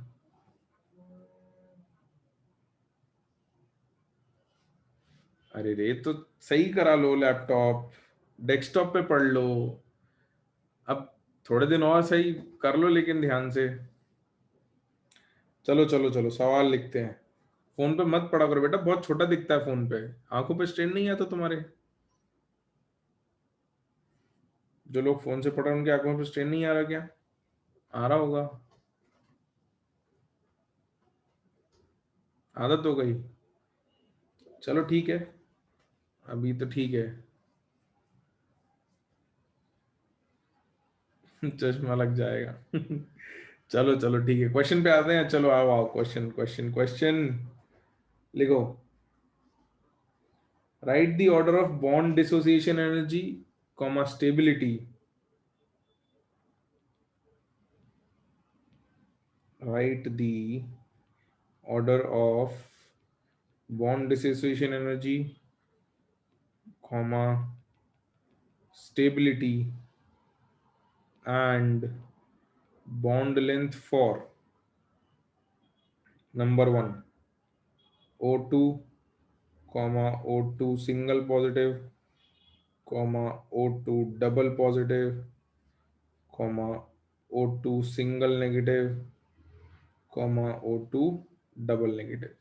अरे रे, तो सही करा लो लैपटॉप, डेस्कटॉप पे पढ़ लो। अब थोड़े दिन और सही कर लो, लेकिन ध्यान से। चलो चलो चलो, सवाल लिखते हैं। फोन पे मत पढ़ा करो बेटा, बहुत छोटा दिखता है फोन पे, आंखों पे स्ट्रेन नहीं आता तुम्हारे? जो लोग फोन से पढ़ रहे हैं उनकी आंखों पे स्ट्रेन नहीं आ रहा क्या? आ रहा होगा, आदत हो गई। चलो ठीक है, अभी तो ठीक है। चश्मा लग जाएगा। चलो चलो ठीक है, क्वेश्चन पे आते हैं। चलो आओ आओ, क्वेश्चन क्वेश्चन क्वेश्चन लिखो। Right the order of bond dissociation energy comma stability. Right the order of bond dissociation energy comma stability and bond length for number 1 O2 comma O2 single positive comma O2 double positive comma O2 single negative comma O2 double negative,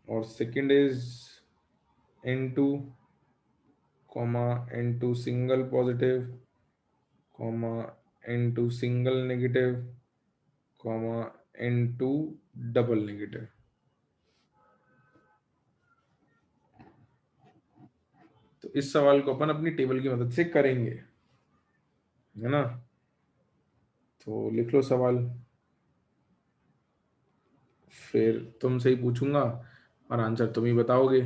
और second is N2 comma N2 single positive comma N2 single negative comma N2 double negative। तो इस सवाल को अपन अपनी table की मदद से करेंगे, है ना? तो लिख लो सवाल, फिर तुमसे ही पूछूंगा और आंसर तुम ही बताओगे।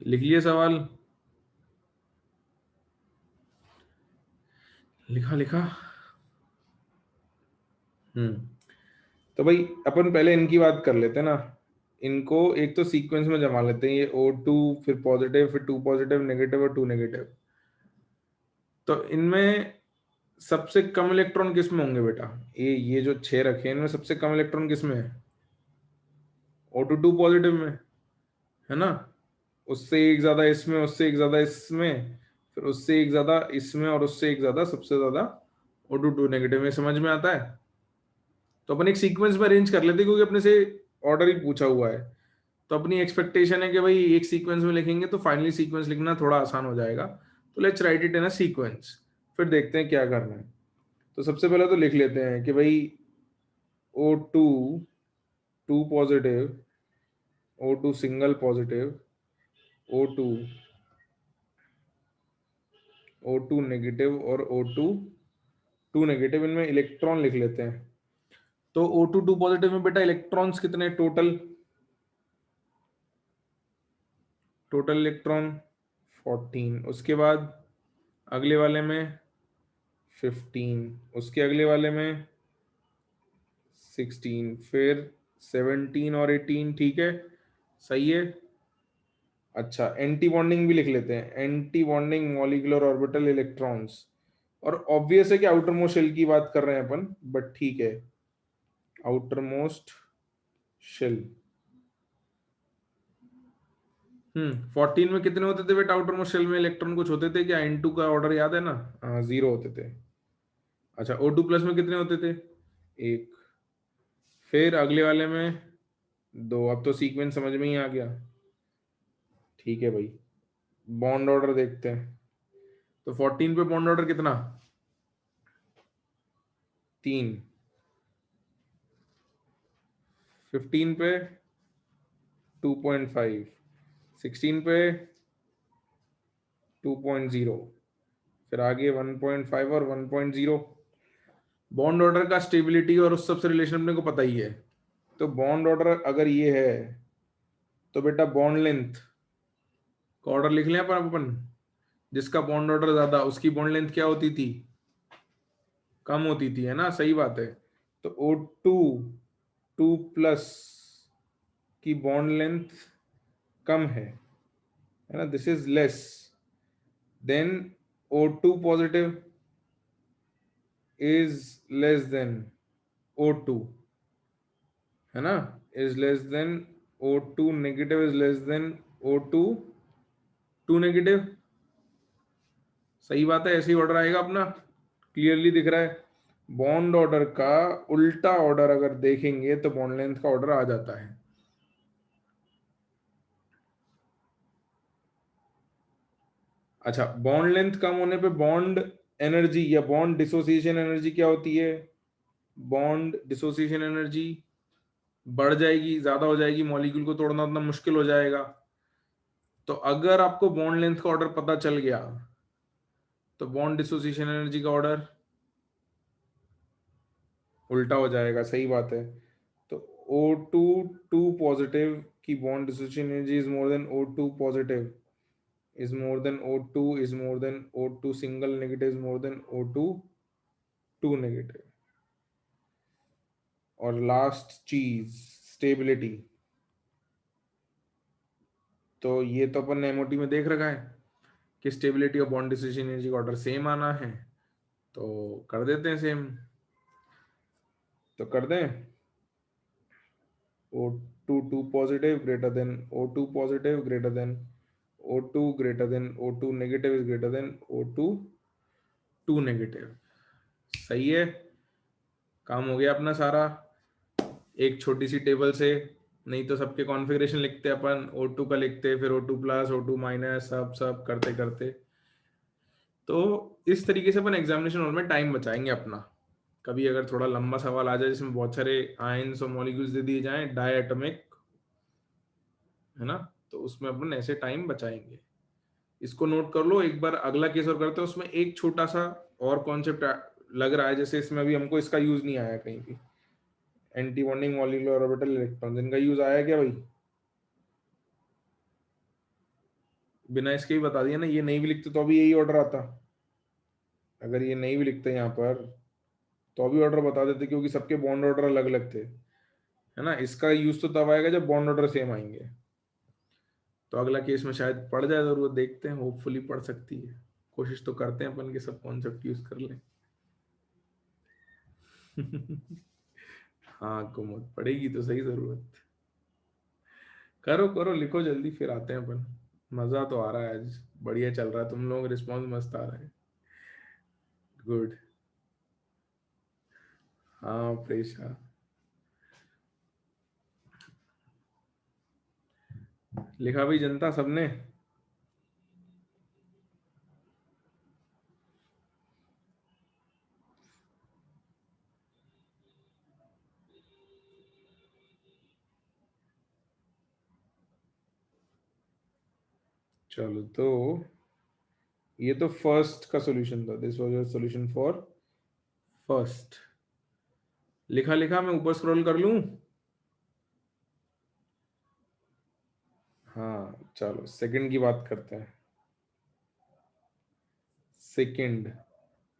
लिख लिए सवाल? लिखा लिखा। हम्म। तो भाई अपन पहले इनकी बात कर लेते हैं ना। इनको एक तो सीक्वेंस में जमा लेते हैं, ये O2 फिर पॉजिटिव फिर 2 पॉजिटिव नेगेटिव और 2 नेगेटिव। तो इनमें सबसे कम इलेक्ट्रॉन किस में होंगे बेटा? ये जो 6 रखे हैं इनमें सबसे कम इलेक्ट्रॉन किस में है? O2 2 पॉजिटिव में, है ना? उससे एक ज्यादा इसमें, उससे एक ज्यादा इसमें, फिर उससे एक ज्यादा इसमें, और उससे एक ज्यादा सबसे ज्यादा O2 2 नेगेटिव में। समझ में आता है? तो अपन एक सीक्वेंस में अरेंज कर लेते हैं, क्योंकि अपने से ऑर्डर ही पूछा हुआ है। तो अपनी एक्सपेक्टेशन है कि भाई एक सीक्वेंस में लिखेंगे तो फाइनली सीक्वेंस लिखना थोड़ा आसान हो जाएगा। तो let's write it in a sequence, फिर देखते हैं क्या करना है। तो सबसे पहले तो लिख लेते हैं कि भाई O2 2 positive, O2 single positive, O2 O2 negative और O2 2 नेगेटिव। इनमें इलेक्ट्रॉन लिख लेते हैं। तो O2 2 पॉजिटिव में बेटा इलेक्ट्रॉन्स कितने टोटल? Total electron 14। उसके बाद अगले वाले में 15, उसके अगले वाले में 16, फिर 17 और 18। ठीक है, सही है। अच्छा, एंटी बॉन्डिंग भी लिख लेते हैं, anti bonding molecular orbital electrons. और ऑब्वियस है कि आउटर मोस्ट शेल की बात कर रहे हैं अपन, बट ठीक है, आउटर मोस्ट शेल। 14 में कितने होते थे बेटा आउटर मोस्ट शेल में इलेक्ट्रॉन? कुछ होते थे क्या? N2 का ऑर्डर याद है ना? हाँ, 0 होते थे। अच्छा, O2 प्लस में कितने होते थे? 1। फिर अगले वाले में 2। अब तो सीक्वेंस समझ में ही आ गया। ठीक है भाई, बॉन्ड ऑर्डर देखते हैं। तो 14 पे बॉन्ड ऑर्डर कितना? 3। 15 पे 2.5। 16 पे 2.0। फिर आगे 1.5 और 1.0। बॉन्ड ऑर्डर का स्टेबिलिटी और उस सबसे रिलेशन अपने को पता ही है। तो बॉन्ड ऑर्डर अगर ये है तो बेटा बॉन्ड लेंथ का ऑर्डर लिख लें अपन। जिसका बॉन्ड ऑर्डर ज्यादा उसकी बॉन्ड लेंथ क्या होती थी? कम होती थी, है ना? सही बात है। तो O2 2 प्लस की बॉन्ड लेंथ कम है ना? This is less than O2 positive is less than O2, है ना? Is less than O2 negative is less than O2 2 negative. सही बात है, ऐसे ही ऑर्डर आएगा अपना। क्लियरली दिख रहा है। बॉन्ड ऑर्डर का उल्टा ऑर्डर अगर देखेंगे तो बॉन्ड लेंथ का ऑर्डर आ जाता है। अच्छा, बॉन्ड लेंथ कम होने पे बॉन्ड एनर्जी या बॉन्ड डिसोसिएशन एनर्जी क्या होती है? बॉन्ड डिसोसिएशन एनर्जी बढ़ जाएगी, ज्यादा हो जाएगी, मॉलिक्यूल को तोड़ना उतना मुश्किल हो जाएगा। तो अगर आपको बॉन्ड लेंथ का ऑर्डर पता चल गया तो बॉन्ड डिसोसिएशन एनर्जी का ऑर्डर उल्टा हो जाएगा। सही बात है। तो O2 2 पॉजिटिव की bond dissociation energy is more then O2 positive is more than O2 is more than O2 single negative is more than O2 2 negative। और लास्ट चीज स्टेबिलिटी। तो ये तो अपन ने एमओटी में देख रखा है कि स्टेबिलिटी और बॉन्ड डिसोसिएशन एनर्जी का ऑर्डर सेम आना है। तो कर देते हैं सेम। तो कर दें O2 2 positive greater than O2 positive greater than O2 greater than O2 negative is greater than O2 2 negative। सही है, काम हो गया अपना सारा एक छोटी सी टेबल से। नहीं तो सबके कॉन्फ़िगरेशन लिखते अपन, O2 का लिखते, फिर O2 प्लस O2 माइनस, सब सब करते करते। तो इस तरीके से अपन एग्जामिनेशन हॉल में टाइम बचाएंगे अपना। कभी अगर थोड़ा लंबा सवाल आ जाए जिसमें बहुत सारे आयंस और मॉलिक्यूल्स दे दिए जाएं डायटोमिक, है ना, तो उसमें अपन ऐसे टाइम बचाएंगे। इसको नोट कर लो। एक बार अगला केस और करते हैं, उसमें एक छोटा सा और कॉन्सेप्ट लग रहा है, जैसे इसमें अभी हमको इसका यूज नहीं आया कहीं भी, anti bonding molecular orbital electron, इनका यूज आया क्या भाई? बिना इसके ही बता दिया ना। ये नहीं भी लिखते तो अभी यही ऑर्डर आता। अगर ये नहीं भी लिखते यहाँ पर तो अभी ऑर्डर बता देते, क्योंकि सबके बॉन्ड ऑर्डर अलग अलग थे, है ना? इसका यूज तो तब आएगा जब बॉन्ड ऑर्डर सेम आएंगे। तो अगला केस में शायद पढ़ जाए जरूरत, देखते हैं, होपफुली पढ़ सकती है। कोशिश तो करते हैं अपन के सब कॉन्सेप्ट यूज कर लें। हाँ, कुमुद पड़ेगी तो सही जरूरत। करो करो, लिखो जल्दी, फिर आते हैं अपन। मजा तो आ रहा है आज, बढ़िया चल रहा है, तुम लोगों का रिस्पॉन्स मस्त आ रहा है। गुड। हाँ प्रेशा, लिखा भी जनता सबने। चलो, तो ये तो फर्स्ट का सॉल्यूशन था। This was your solution for first. लिखा लिखा, मैं ऊपर स्क्रॉल कर लूं? हाँ चलो, सेकंड की बात करते हैं। Second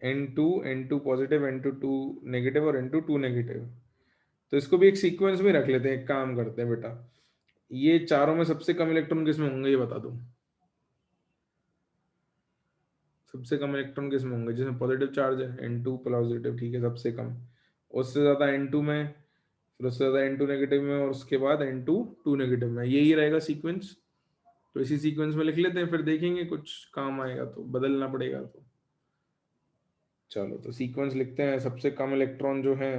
N2 positive, N2 negative और N2 नेगेटिव। तो इसको भी एक सीक्वेंस में रख लेते हैं। एक काम करते हैं बेटा, ये चारों में सबसे कम इलेक्ट्रॉन किसमें होंगे ये बता दो। सबसे कम इलेक्ट्रॉन किसमें होंगे? जिसमें पॉजिटिव चार्ज है, N2 पॉजिटिव, ठीक है, सबसे कम। उससे ज्यादा N2 में, फिर उससे ज्यादा N2 नेगेटिव में, और उसके बाद N2 2 नेगेटिव में। यही रहेगा सीक्वेंस। तो इसी सीक्वेंस में लिख लेते हैं, फिर देखेंगे कुछ काम आएगा तो बदलना पड़ेगा। तो चलो तो सीक्वेंस लिखते हैं। सबसे कम इलेक्ट्रॉन जो है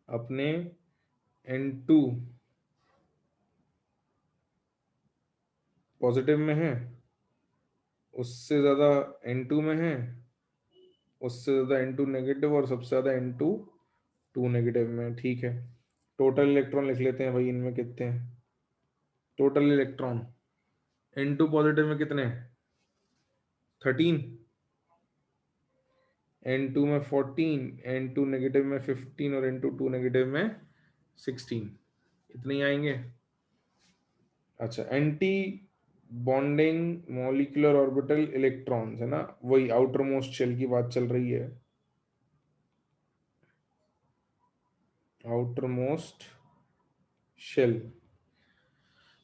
अपने N2 पॉजिटिव में है, उससे ज्यादा N2 में है, उससे ज्यादा N2 नेगेटिव, और सबसे ज्यादा N2 2 नेगेटिव में। ठीक है, टोटल इलेक्ट्रॉन लिख लेते हैं भाई, इनमें कितने हैं टोटल इलेक्ट्रॉन। N2 पॉजिटिव में कितने हैं? 13, N2 में 14, N2 नेगेटिव में 15 और N2 2 नेगेटिव में 16। इतने ही आएंगे। अच्छा, anti bonding molecular orbital electrons है ना, वही आउटर मोस्ट शेल की बात चल रही है। Outermost shell.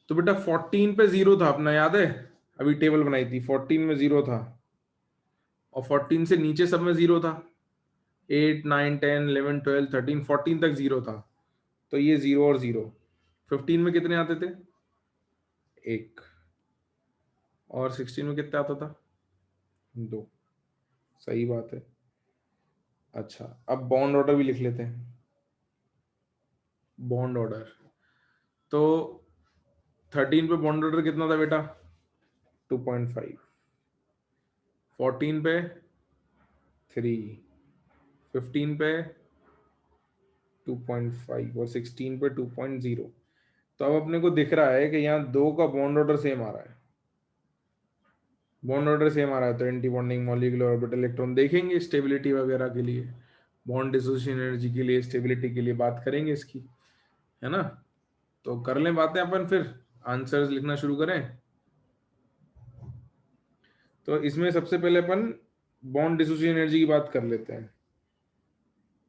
तो बेटा 14 पे 0 था अपना, याद है? अभी टेबल बनाई थी, 14 में 0 था, और 14 से नीचे सब में 0 था। 8 9 10 11 12 13 14 तक 0 था। तो ये 0 और 0। 15 में कितने आते थे? 1। और 16 में कितना आता था? 2। सही बात है। अच्छा, अब बॉन्ड ऑर्डर भी लिख लेते हैं। बॉन्ड ऑर्डर तो 13 पे बॉन्ड ऑर्डर कितना था बेटा? 2.5। 14 पे 3, 15 पे 2.5 और 16 पे 2.0। तो अब अपने को दिख रहा है कि यहाँ दो का बॉन्ड ऑर्डर सेम आ रहा है। बॉन्ड ऑर्डर सेम आ रहा है तो anti bonding molecular orbital electron देखेंगे स्टेबिलिटी वगैरह के लिए, बॉन्ड डिसोसिएशन एनर्जी के लिए, स्टेबिलिटी के लिए बात करेंगे इसकी, है ना? तो कर लें बातें अपन, फिर आंसर्स लिखना शुरू करें। तो इसमें सबसे पहले अपन बॉन्ड डिसोसिएशन एनर्जी की बात कर लेते हैं।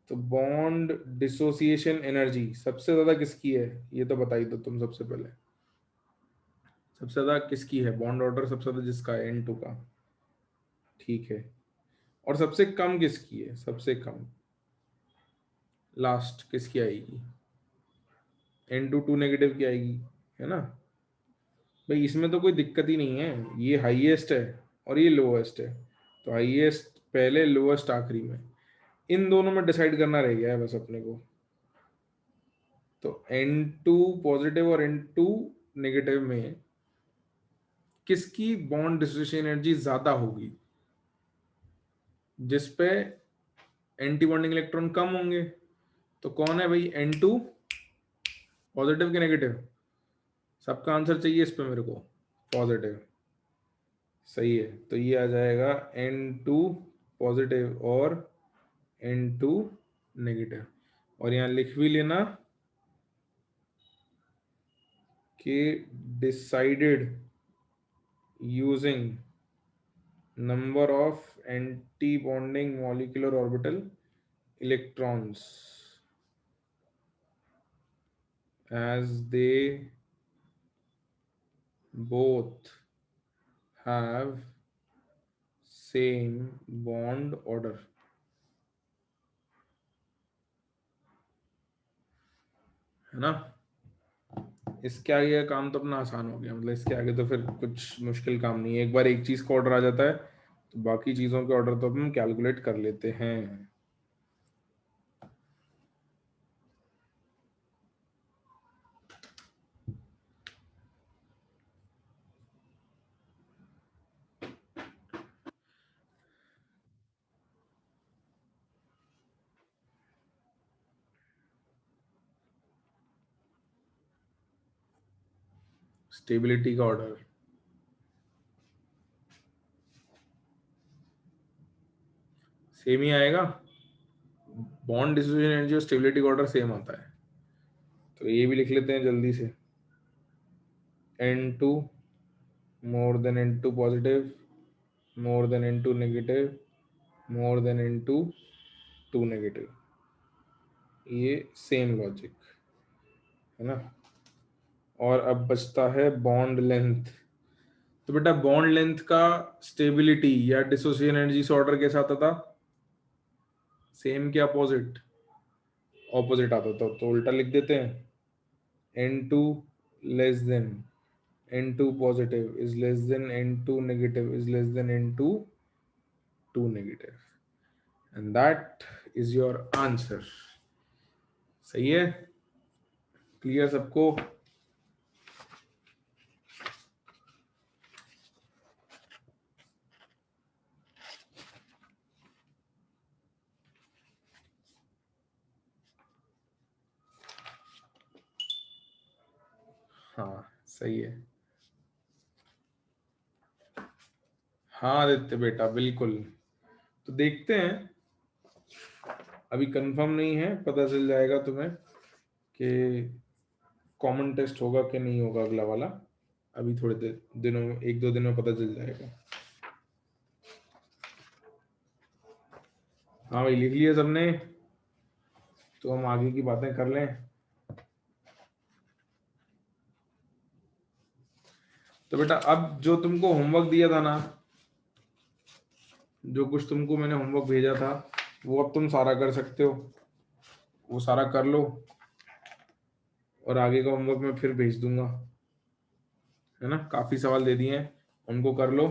तो बॉन्ड डिसोसिएशन एनर्जी सबसे ज्यादा किसकी है, ये तो बताई दो तुम सबसे पहले। सबसे ज्यादा किसकी है बॉन्ड ऑर्डर? सबसे ज्यादा जिसका है N2 का। ठीक है। और सबसे कम किसकी है? सबसे कम लास्ट किसकी आएगी? N2 2 नेगेटिव की आएगी, है ना? भाई इसमें तो कोई दिक्कत ही नहीं है, ये हाईएस्ट है और ये लोएस्ट है। तो हाईएस्ट पहले, लोएस्ट आखिरी में। इन दोनों में डिसाइड करना रह गया है बस अपने को। तो N2 पॉजिटिव और N2 नेगेटिव में किसकी बॉन्ड डिसोसिएशन एनर्जी ज्यादा होगी? जिसपे एंटी बॉन्डिंग इलेक्ट्रॉन कम होंगे। तो कौन है भाई? N2 पॉजिटिव के नेगेटिव? सबका आंसर चाहिए इस पे मेरे को। पॉजिटिव। सही है, तो ये आ जाएगा N2 पॉजिटिव और N2 नेगेटिव। और यहाँ लिख भी लेना कि decided using number of anti-bonding molecular orbital electrons as they both have same bond order, है ना? इसके आगे का काम तो अपना आसान हो गया, मतलब इसके आगे तो फिर कुछ मुश्किल काम नहीं है। एक बार एक चीज का ऑर्डर आ जाता है तो बाकी चीजों के ऑर्डर तो हम कैलकुलेट कर लेते हैं। स्टेबिलिटी का ऑर्डर सेम ही आएगा। बॉन्ड डिसोसिएशन एनर्जी और स्टेबिलिटी का ऑर्डर सेम आता है। तो ये भी लिख लेते हैं जल्दी से। N2 more than N2 positive, more than N2 negative, more than N2 2 negative। ये सेम लॉजिक है ना? और अब बचता है बॉन्ड लेंथ। तो बेटा बॉन्ड लेंथ का स्टेबिलिटी या डिसोसिएशन एनर्जी से ऑर्डर कैसा आता था? सेम के अपोजिट? ऑपोजिट आता था। तो उल्टा लिख देते हैं, N2 less than N2 positive is less than N2 negative is less than N2 2 negative, and that is your answer. सही है? क्लियर सबको? हाँ सही है। हाँ आदित्य बेटा बिल्कुल। तो देखते हैं, अभी कंफर्म नहीं है, पता चल जाएगा तुम्हें कि कॉमन टेस्ट होगा कि नहीं होगा अगला वाला। अभी थोड़े दिनों में, 1-2 दिन में पता चल जाएगा। हाँ भाई लिख लिया सबने? तो हम आगे की बातें कर लें। तो बेटा अब जो तुमको होमवर्क दिया था ना, जो कुछ तुमको मैंने होमवर्क भेजा था, वो अब तुम सारा कर सकते हो। वो सारा कर लो और आगे का होमवर्क मैं फिर भेज दूंगा, है ना? काफी सवाल दे दिए हैं, उनको कर लो।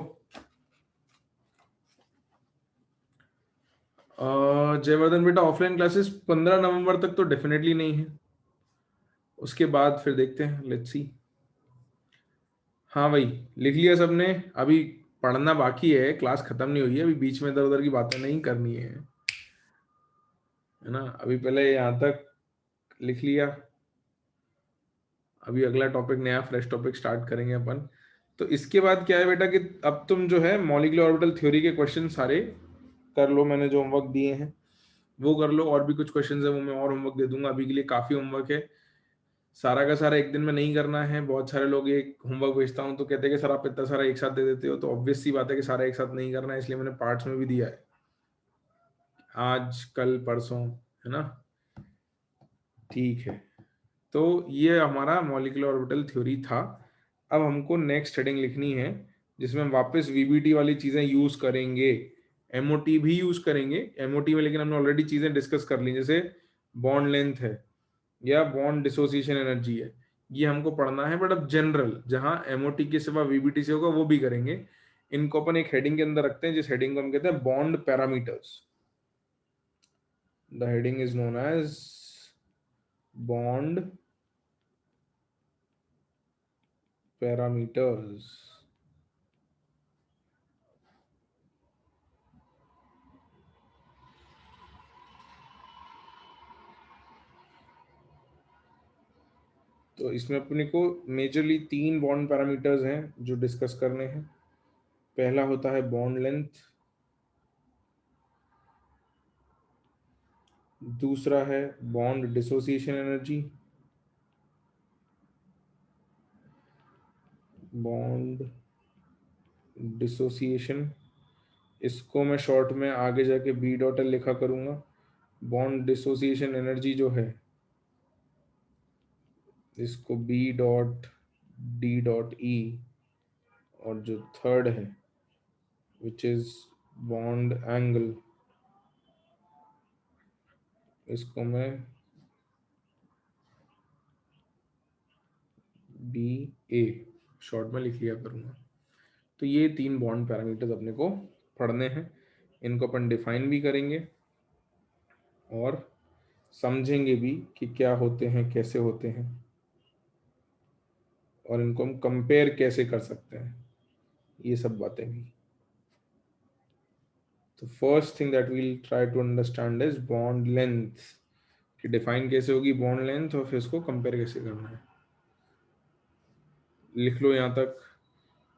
जयवर्धन बेटा ऑफलाइन क्लासेस 15 नवंबर तक तो डेफिनेटली नहीं है, उसके बाद फिर देखते हैं, लेट्स सी। हाँ भाई लिख लिया सबने? अभी पढ़ना बाकी है, क्लास खत्म नहीं हुई है, अभी बीच में इधर उधर की बातें नहीं करनी है ना? अभी पहले यहाँ तक लिख लिया, अभी अगला टॉपिक, नया फ्रेश टॉपिक स्टार्ट करेंगे अपन। तो इसके बाद क्या है बेटा कि अब तुम जो है मॉलिक्यूलर ऑर्बिटल थ्योरी के क्वेश्चन सारे कर लो, मैंने जो होमवर्क दिए हैं वो कर लो, और भी कुछ क्वेश्चन है वो मैं और होमवर्क दे दूंगा। अभी के लिए काफी होमवर्क है, सारा का सारा एक दिन में नहीं करना है। बहुत सारे लोग एक होमवर्क भेजता हूँ तो कहते हैं कि सर आप इतना सारा एक साथ दे देते हो, तो ऑब्वियस सी बात है कि सारा एक साथ नहीं करना है, इसलिए मैंने पार्ट्स में भी दिया है, आज कल परसों, है ना? ठीक है, तो ये हमारा मॉलिक्यूलर ऑर्बिटल थ्योरी था। अब हमको नेक्स्ट हेडिंग लिखनी है जिसमें हम वापस वीबीटी वाली चीजें यूज करेंगे, एमओटी भी यूज करेंगे एमओटी में, लेकिन हमने ऑलरेडी चीजें डिस्कस कर ली, जैसे बॉन्ड लेंथ है या बॉन्ड डिसोसिएशन एनर्जी है, ये हमको पढ़ना है। बट अब जनरल जहां एमओटी के सिवा वीबीटी से होगा वो भी करेंगे। इनको अपन एक हेडिंग के अंदर रखते हैं, जिस हेडिंग को हम कहते हैं bond parameters. The heading is known as bond parameters. तो इसमें अपने को मेजरली 3 बॉन्ड पैरामीटर्स हैं जो डिस्कस करने हैं। पहला होता है बॉन्ड लेंथ, दूसरा है bond dissociation energy, bond dissociation, इसको मैं शॉर्ट में आगे जाके बी डॉट एल लिखा करूंगा। बॉन्ड डिसोसिएशन एनर्जी जो है इसको B dot D dot E, और जो थर्ड है विच इज बॉन्ड एंगल, इसको मैं बी ए शॉर्ट में लिख लिया करूंगा। तो ये 3 बॉन्ड पैरामीटर्स अपने को पढ़ने हैं, इनको अपन डिफाइन भी करेंगे और समझेंगे भी कि क्या होते हैं, कैसे होते हैं, और इनको हम कंपेयर कैसे कर सकते हैं, ये सब बातें भी। तो first thing that we'll try to understand is bond length, कि डिफाइन कैसे होगी बॉन्ड लेंथ और फिर इसको कंपेयर कैसे करना है। लिख लो यहाँ तक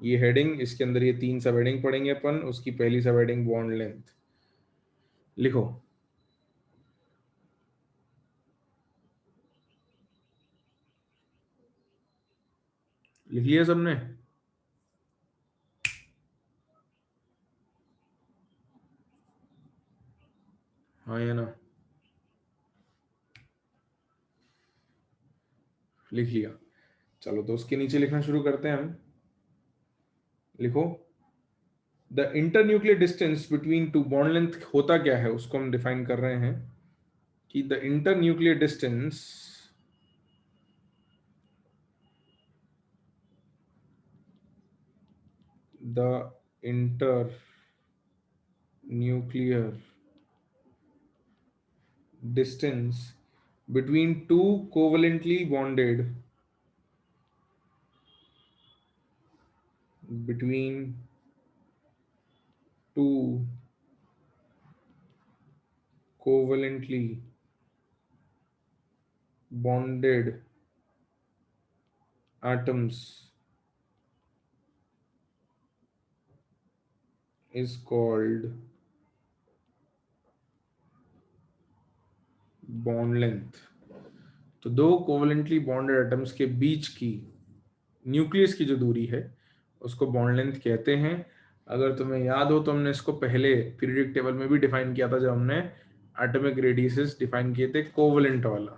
ये हेडिंग, इसके अंदर ये 3 सब हेडिंग पढ़ेंगे अपन। उसकी पहली सब हेडिंग बॉन्ड लेंथ, लिखो। लिख लिया सबने? हाँ या ना? लिख लिया? चलो तो उसके नीचे लिखना शुरू करते हैं हम। लिखो, the internuclear distance between two, bond length होता क्या है उसको हम डिफाइन कर रहे हैं कि the internuclear distance the internuclear distance between two covalently bonded between two covalently bonded atoms is called bond length. तो दो कोवलेंटली बॉन्डेड एटम्स के बीच की न्यूक्लियस की जो दूरी है उसको बॉन्ड लेंथ कहते हैं। अगर तुम्हें याद हो तो हमने इसको पहले पीरियोडिक टेबल में भी डिफाइन किया था जब हमने एटॉमिक रेडियसेस डिफाइन किए थे कोवलेंट वाला,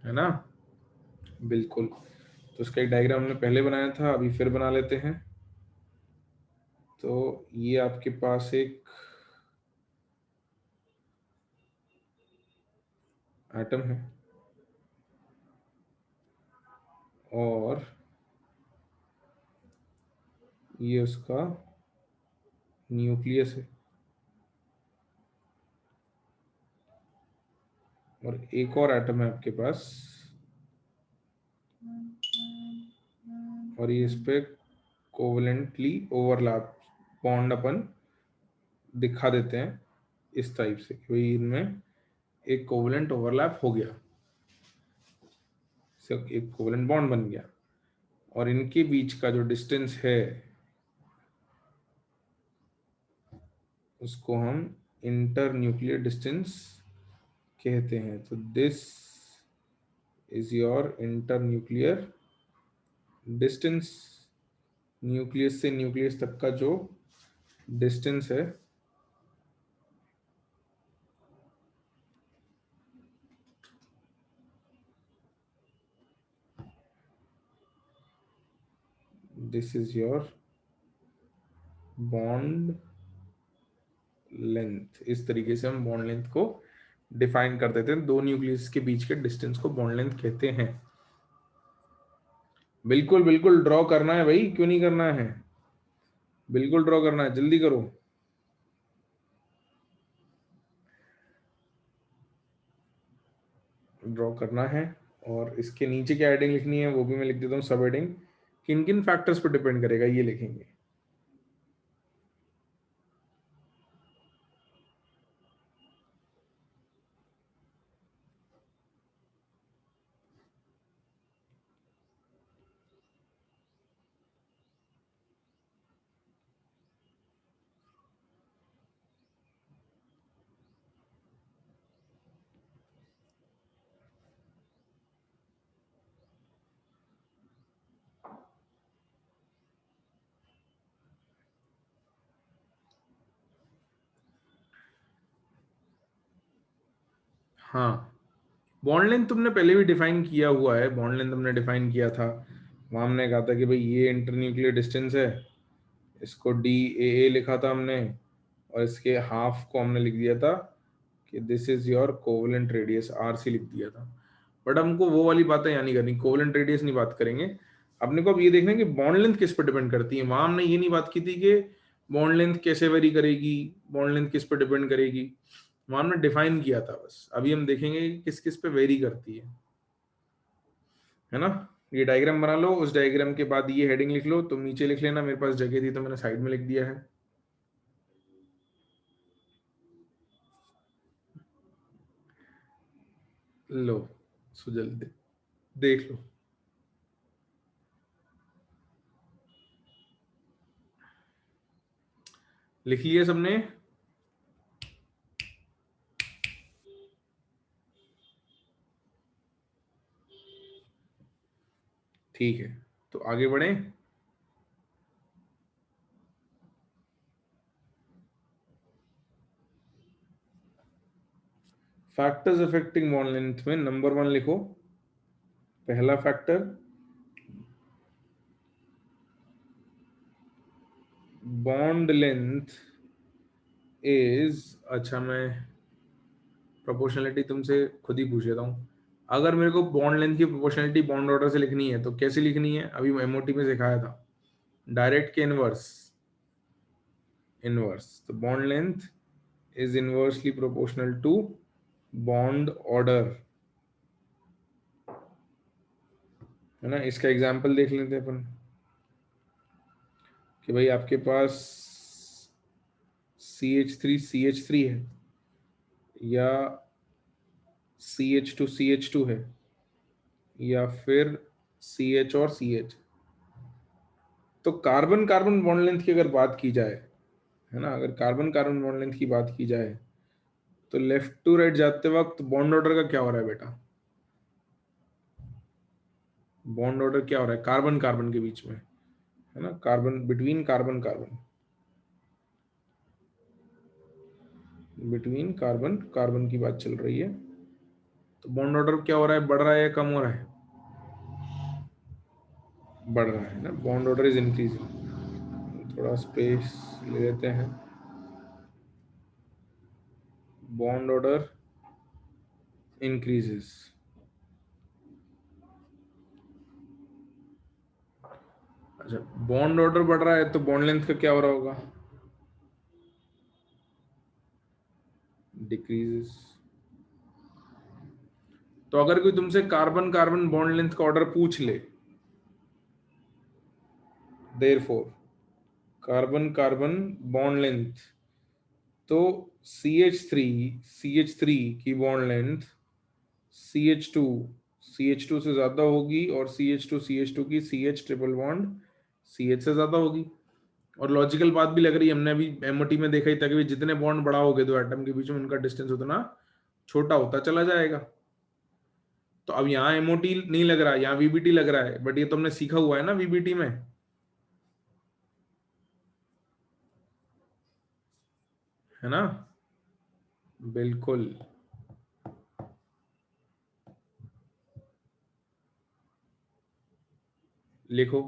है ना। बिल्कुल। तो इसका एक डायग्राम हमने पहले बनाया था, अभी फिर बना लेते हैं। तो ये आपके पास एक एटम है और ये उसका न्यूक्लियस है, और एक और एटम है आपके पास और ये इस पे कोवलेंटली ओवरलैप बॉन्ड अपन दिखा देते हैं इस टाइप से कि भाई इनमें एक कोवलेंट ओवरलैप हो गया, एक कोवलेंट बॉन्ड बन गया, और इनके बीच का जो डिस्टेंस है उसको हम इंटर न्यूक्लियर डिस्टेंस कहते हैं। तो this is your inter nuclear distance, nucleus से न्यूक्लियस तक का जो डिस्टेंस है this is your bond length. इस तरीके से हम बॉन्ड लेंथ को डिफाइन कर देते हैं। दो न्यूक्लियस के बीच के डिस्टेंस को बॉन्ड लेंथ कहते हैं। बिल्कुल बिल्कुल ड्रॉ करना है भाई, क्यों नहीं करना है, बिल्कुल ड्रॉ करना है, जल्दी करो। ड्रॉ करना है और इसके नीचे क्या हेडिंग लिखनी है वो भी मैं लिख देता हूँ। सब हेडिंग किन किन फैक्टर्स पर डिपेंड करेगा ये लिखेंगे। हाँ, बॉन्ड लेंथ तुमने पहले भी डिफाइन किया हुआ है, बॉन्ड लेंथ हमने डिफाइन किया था। वहां हमने कहा था कि भाई ये इंटरन्यूक्लियर डिस्टेंस है, इसको डी ए लिखा था हमने, और इसके हाफ को हमने लिख दिया था कि this is your covalent radius, r c लिख दिया था। बट हमको वो वाली बातें यहाँ नहीं करनी, कोवलेंट रेडियस नहीं बात करेंगे। अपने को अब ये देखना है कि बॉन्ड लेंथ किस पर डिपेंड करती है। वहां हमने ये नहीं बात की थी कि बॉन्ड लेंथ कैसे वेरी करेगी, बॉन्ड लेंथ किस पर डिपेंड करेगी, वहां हमने डिफाइन किया था बस। अभी हम देखेंगे कि किस किस पे वेरी करती है ना। ये डायग्राम बना लो, उस डायग्राम के बाद ये हेडिंग लिख लो, तुम नीचे लिख लेना, मेरे पास जगह थी तो मैंने साइड में लिख दिया है। लो सुजल देख लो। लिख लिया सबने? ठीक है, तो आगे बढ़े। फैक्टर्स अफेक्टिंग बॉन्ड लेंथ में नंबर 1 लिखो। पहला फैक्टर, बॉन्ड लेंथ इज, अच्छा मैं प्रोपोर्शनलिटी तुमसे खुद ही पूछ लेता हूँ। अगर मेरे को बॉन्ड लेंथ की प्रोपोर्शनलिटी बॉन्ड ऑर्डर से लिखनी है तो कैसे लिखनी है, अभी एमओटी में सिखाया था। डायरेक्ट के इनवर्स, इनवर्स, तो bond length is inversely proportional to bond order, है ना। इसका एग्जांपल देख लेते हैं अपन कि भाई आपके पास CH3 है या CH2 है या फिर CH और CH। तो कार्बन कार्बन बॉन्ड लेंथ की अगर बात की जाए, है ना, अगर कार्बन कार्बन बॉन्ड लेंथ की बात की जाए तो लेफ्ट टू राइट जाते वक्त बॉन्ड ऑर्डर का क्या हो रहा है बेटा? बॉन्ड ऑर्डर क्या हो रहा है कार्बन कार्बन के बीच में, है ना, carbon between carbon carbon, between carbon carbon की बात चल रही है। तो बॉन्ड ऑर्डर क्या हो रहा है, बढ़ रहा है या कम हो रहा है? बढ़ रहा है ना, बॉन्ड ऑर्डर इज इंक्रीजिंग। थोड़ा स्पेस ले लेते हैं। Bond order increases. अच्छा, बॉन्ड ऑर्डर बढ़ रहा है तो बॉन्ड लेंथ का क्या हो रहा होगा? डिक्रीजेस। तो अगर कोई तुमसे कार्बन कार्बन बॉन्ड लेंथ का ऑर्डर पूछ ले, therefore carbon carbon bond length, तो CH3 की बॉन्ड लेंथ CH2 CH2 से ज्यादा होगी और CH2 की CH ट्रिपल बॉन्ड CH से ज्यादा होगी। और लॉजिकल बात भी लग रही है, हमने अभी एमओटी में देखा ही था कि जितने बॉन्ड बड़ा हो गए दो एटम के बीच में, उनका डिस्टेंस उतना छोटा होता चला जाएगा। तो अब यहाँ एमओटी नहीं लग रहा है, यहाँ वीबीटी लग रहा है, बट ये तुमने सीखा हुआ है ना वीबीटी में, है ना। बिल्कुल। लिखो।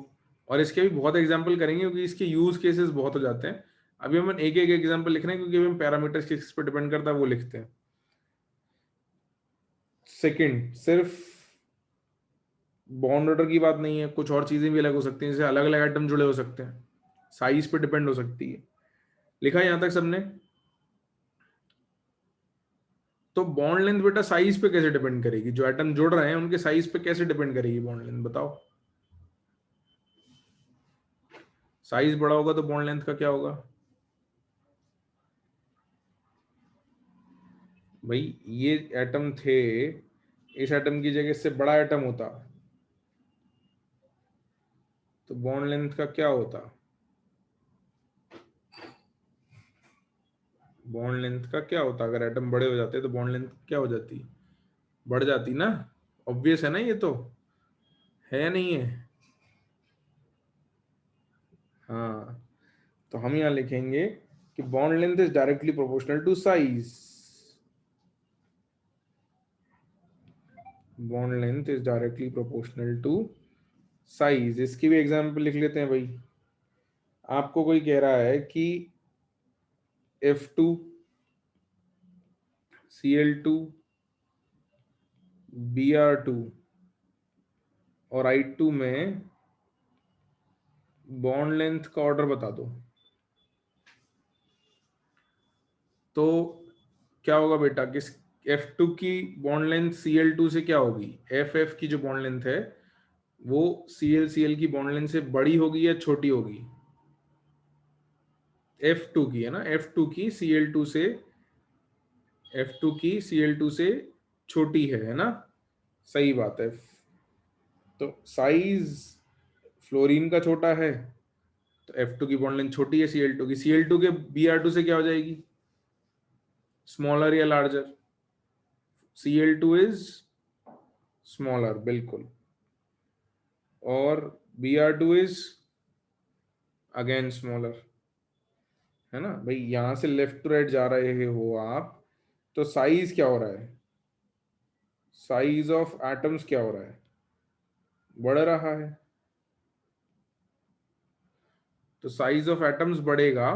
और इसके भी बहुत एग्जाम्पल करेंगे क्योंकि इसके यूज केसेस बहुत हो जाते हैं। अभी हम एक एक एग्जाम्पल लिख रहे हैं क्योंकि अभी हम पैरामीटर्स किस पे डिपेंड करता है वो लिखते हैं। सेकंड, सिर्फ बॉन्ड ऑर्डर की बात नहीं है, कुछ और चीजें भी अलग हो सकती हैं, जैसे अलग अलग आइटम जुड़े हो सकते हैं, साइज पे डिपेंड हो सकती है। लिखा है यहां तक सबने? तो बॉन्ड लेंथ बेटा साइज पे कैसे डिपेंड करेगी? जो एटम जुड़ रहे हैं उनके साइज पे कैसे डिपेंड करेगी बॉन्ड लेंथ, बताओ। साइज बड़ा होगा तो बॉन्ड लेंथ का क्या होगा? भाई ये एटम थे, इस एटम की जगह इससे बड़ा एटम होता तो बॉन्ड लेंथ का क्या होता? बॉन्ड लेंथ का क्या होता? अगर एटम बड़े हो जाते तो बॉन्ड लेंथ क्या हो जाती? बढ़ जाती ना। ऑब्वियस है ना, ये तो है या नहीं है? हाँ, तो हम यहाँ लिखेंगे कि bond length is directly proportional to size. Bond length is directly proportional to size. इसकी भी एग्जांपल लिख लेते हैं भाई। आपको कोई कह रहा है कि F2 Cl2 Br2 और I2 में बॉन्ड लेंथ का ऑर्डर बता दो, तो क्या होगा बेटा? किस F2 की बॉन्ड लेंथ Cl2 से क्या होगी? FF की जो बॉन्ड लेंथ है वो Cl की बॉन्ड लेंथ से बड़ी होगी या छोटी होगी? F2 की, है ना, F2 की Cl2 से, F2 की Cl2 से छोटी है ना। सही बात है। तो साइज फ्लोरीन का छोटा है तो F2 की बॉन्ड लेंथ छोटी है Cl2 की। Cl2 के Br2 से क्या हो जाएगी? स्मॉलर या लार्जर? Cl2 इज स्मॉलर, बिल्कुल। और Br2 इज अगेन स्मॉलर, है ना भाई। यहां से लेफ्ट टू राइट जा रहे हो आप, तो साइज क्या हो रहा है? साइज ऑफ एटम्स क्या हो रहा है? बढ़ रहा है। तो साइज ऑफ एटम्स बढ़ेगा,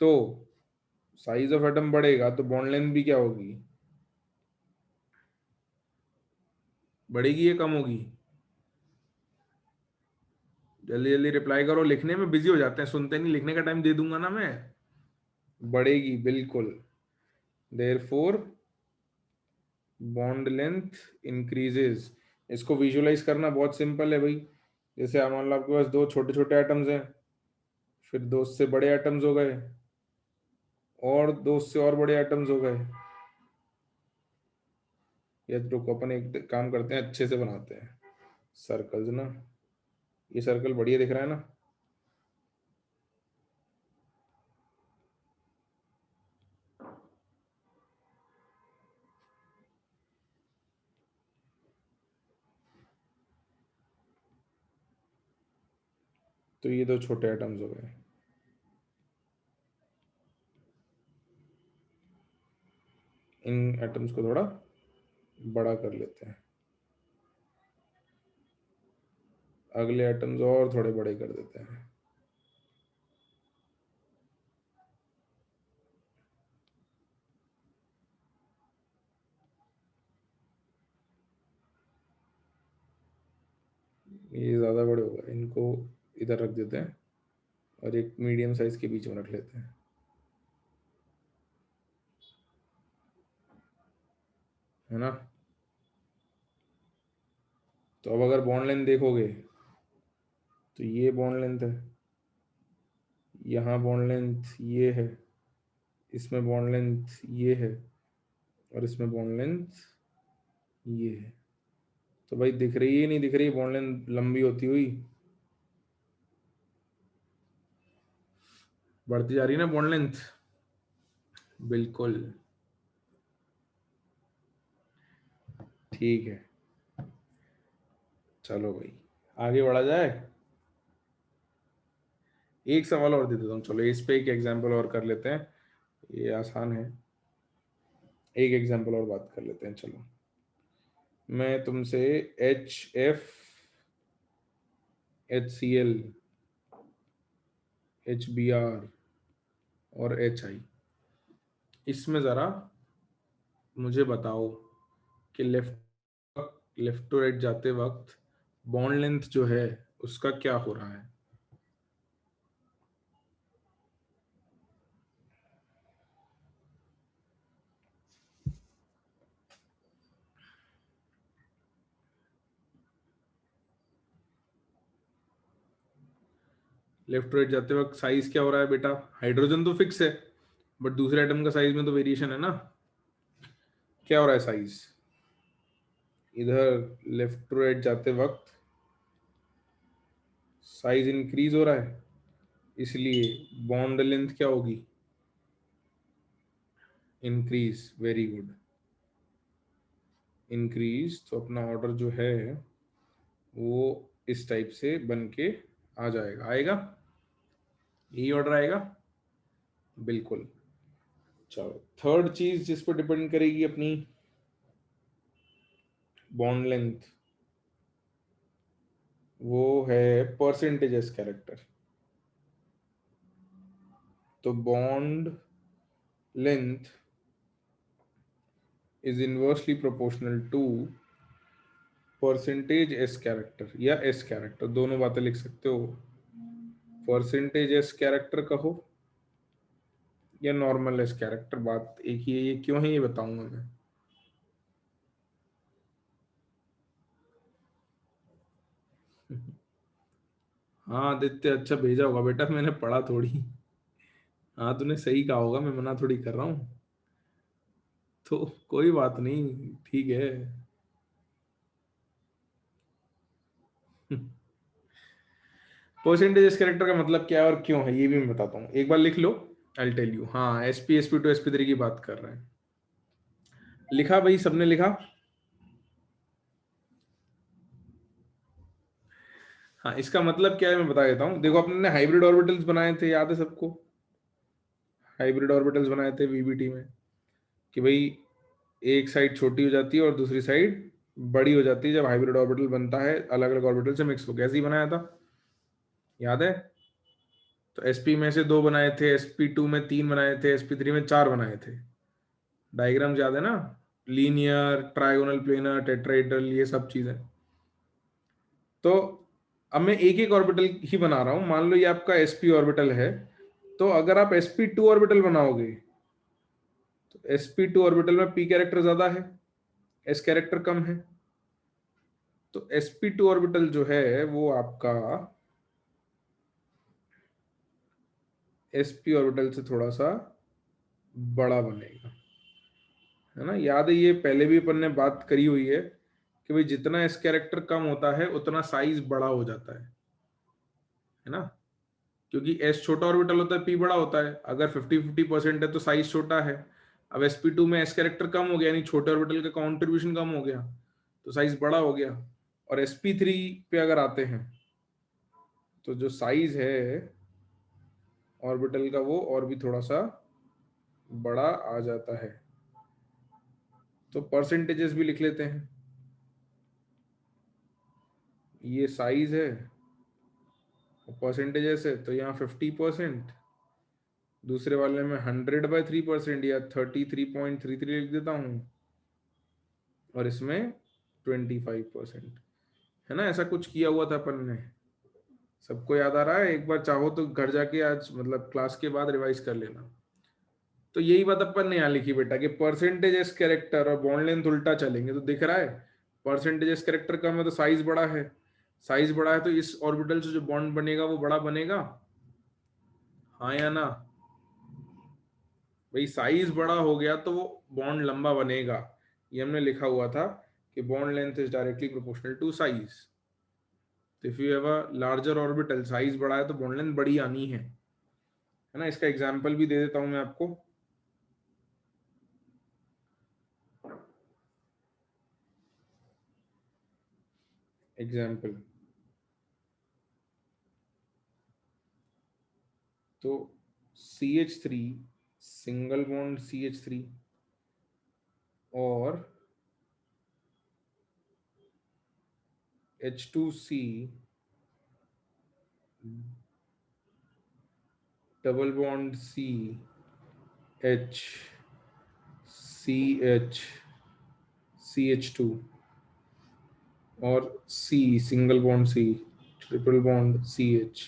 तो साइज ऑफ एटम बढ़ेगा तो बॉन्ड लेंथ भी क्या होगी? बढ़ेगी या कम होगी? जल्दी जल्दी रिप्लाई करो, लिखने में बिजी हो जाते हैं, सुनते नहीं, लिखने का टाइम दे दूंगा ना मैं। बढ़ेगी बिल्कुल। Therefore bond length increases. इसको विजुअलाइज करना बहुत सिंपल है भाई। जैसे मान लो आपके पास दो छोटे छोटे एटम्स हैं, फिर दो उससे बड़े एटम्स हो गए, और दो उससे और बड़े एटम्स हो गए। या रुको, अपन एक काम करते हैं, अच्छे से बनाते हैं सर्कल्स ना। ये सर्कल बढ़िया दिख रहा है ना। तो ये दो छोटे एटम्स हो गए। इन एटम्स को थोड़ा बड़ा कर लेते हैं, अगले एटम्स और थोड़े बड़े कर देते हैं। ये ज़्यादा बड़े हो गए, इनको इधर रख देते हैं और एक मीडियम साइज के बीच में रख लेते हैं, है ना। तो अब अगर बॉन्ड लेंथ देखोगे तो ये बॉन्ड लेंथ है, यहाँ बॉन्ड लेंथ ये है, इसमें बॉन्ड लेंथ ये है, और इसमें बॉन्ड लेंथ ये है। तो भाई दिख रही है नहीं दिख रही बॉन्ड लेंथ लंबी होती हुई, बढ़ती जा रही है ना बॉन्ड लेंथ। बिल्कुल ठीक है। चलो भाई आगे बढ़ा जाए। एक सवाल और दे देता हूँ, चलो इस पे एक एग्जांपल और कर लेते हैं, ये आसान है। एक एग्जांपल और बात कर लेते हैं चलो। मैं तुमसे HF, HCl, HBr और HI, इसमें ज़रा मुझे बताओ कि लेफ्ट टू राइट जाते वक्त बॉन्ड लेंथ जो है उसका क्या हो रहा है। लेफ्ट टू राइट जाते वक्त साइज क्या हो रहा है बेटा। हाइड्रोजन तो फिक्स है, बट दूसरे एटम का साइज में तो वेरिएशन है ना। क्या हो रहा है साइज, इधर लेफ्ट टू राइट जाते वक्त साइज इंक्रीज हो रहा है, इसलिए बॉन्ड लेंथ क्या होगी, इंक्रीज। Very good, increase. तो अपना ऑर्डर जो है वो इस टाइप से बन के आ जाएगा, आएगा, यही ऑर्डर आएगा। बिल्कुल। चलो थर्ड चीज जिस पर डिपेंड करेगी अपनी बॉन्ड लेंथ, वो है परसेंटेजेस कैरेक्टर। तो bond length is inversely proportional to percentage s character, या एस कैरेक्टर, दोनों बातें लिख सकते हो। परसेंटेज एस कैरेक्टर कहो या नॉर्मल एस कैरेक्टर, बात एक ही है। ये क्यों है ये बताऊंगा मैं। हाँ आदित्य, अच्छा भेजा होगा बेटा, मैंने पढ़ा थोड़ी। हाँ तूने सही कहा होगा, मैं मना थोड़ी कर रहा हूँ। तो कोई बात नहीं, ठीक है। परसेंटेज कैरेक्टर का मतलब क्या है और क्यों है ये भी मैं बताता हूँ, एक बार लिख लो। I tell you. हाँ SP SP2 SP3 की बात कर रहे हैं। लिखा भाई, सबने लिखा। हाँ इसका मतलब क्या है मैं बता देता हूँ। देखो अपने हाइब्रिड ऑर्बिटल्स बनाए थे, याद है सबको। हाइब्रिड ऑर्बिटल्स बनाए थे VBT में, कि भाई एक साइड छोटी हो जाती है और दूसरी साइड बड़ी हो जाती है जब हाइब्रिड ऑर्बिटल बनता है अलग अलग ऑर्बिटल से मिक्स होकर। ऐसे ही बनाया था, याद है। तो SP में से दो बनाए थे, SP2 में तीन बनाए थे, SP3 में चार बनाए थे। डायग्राम याद है ना, लीनियर, ट्राइगोनल, प्लेनर, टेट्राहेड्रल, ये सब चीजें। तो अब मैं एक एक ऑर्बिटल ही बना रहा हूं। मान लो ये आपका sp ऑर्बिटल है, तो अगर आप sp2 ऑर्बिटल बनाओगे तो sp2 ऑर्बिटल में p कैरेक्टर ज्यादा है, s कैरेक्टर कम है। तो sp2 ऑर्बिटल जो है वो आपका sp ऑर्बिटल से थोड़ा सा बड़ा बनेगा, है ना। याद है ये पहले भी अपन ने बात करी हुई है कि भाई जितना एस कैरेक्टर कम होता है उतना साइज बड़ा हो जाता है ना। क्योंकि एस छोटा ऑर्बिटल होता है, पी बड़ा होता है। अगर 50-50% है तो साइज छोटा है। अब sp2 में एस कैरेक्टर कम हो गया, यानी छोटे ऑर्बिटल का कॉन्ट्रीब्यूशन कम हो गया, तो साइज बड़ा हो गया। और sp3 पे अगर आते हैं तो जो साइज है ऑर्बिटल का वो और भी थोड़ा सा बड़ा आ जाता है। तो परसेंटेजेस भी लिख लेते हैं। ये साइज है, परसेंटेजेस है, तो यहाँ 50%, दूसरे वाले में 100/3% या 33.33 लिख देता हूँ, और इसमें 25%, है ना। ऐसा कुछ किया हुआ था अपन ने, सबको याद आ रहा है? एक बार चाहो तो घर जाके आज मतलब क्लास के बाद रिवाइज कर लेना। तो यही बात अपन ने यहाँ लिखी बेटा कि परसेंटेजेस कैरेक्टर और बॉन्ड लेंथ उल्टा चलेंगे, तो दिख रहा है परसेंटेजेस कैरेक्टर कम है तो साइज बड़ा है, साइज बड़ा है तो इस ऑर्बिटल से जो बॉन्ड बनेगा वो बड़ा बनेगा, हाँ या ना। भाई साइज बड़ा हो गया तो वो बॉन्ड लंबा बनेगा। ये हमने लिखा हुआ था कि bond length is directly proportional to size. तो if you have a larger orbital, size बड़ा है तो बॉन्ड लेंथ बड़ी आनी है ना। इसका एग्जांपल भी दे देता हूं मैं आपको। एग्जांपल तो CH3, सिंगल बॉन्ड CH3 और H2C double bond C H CH CH2 और C single bond C triple bond CH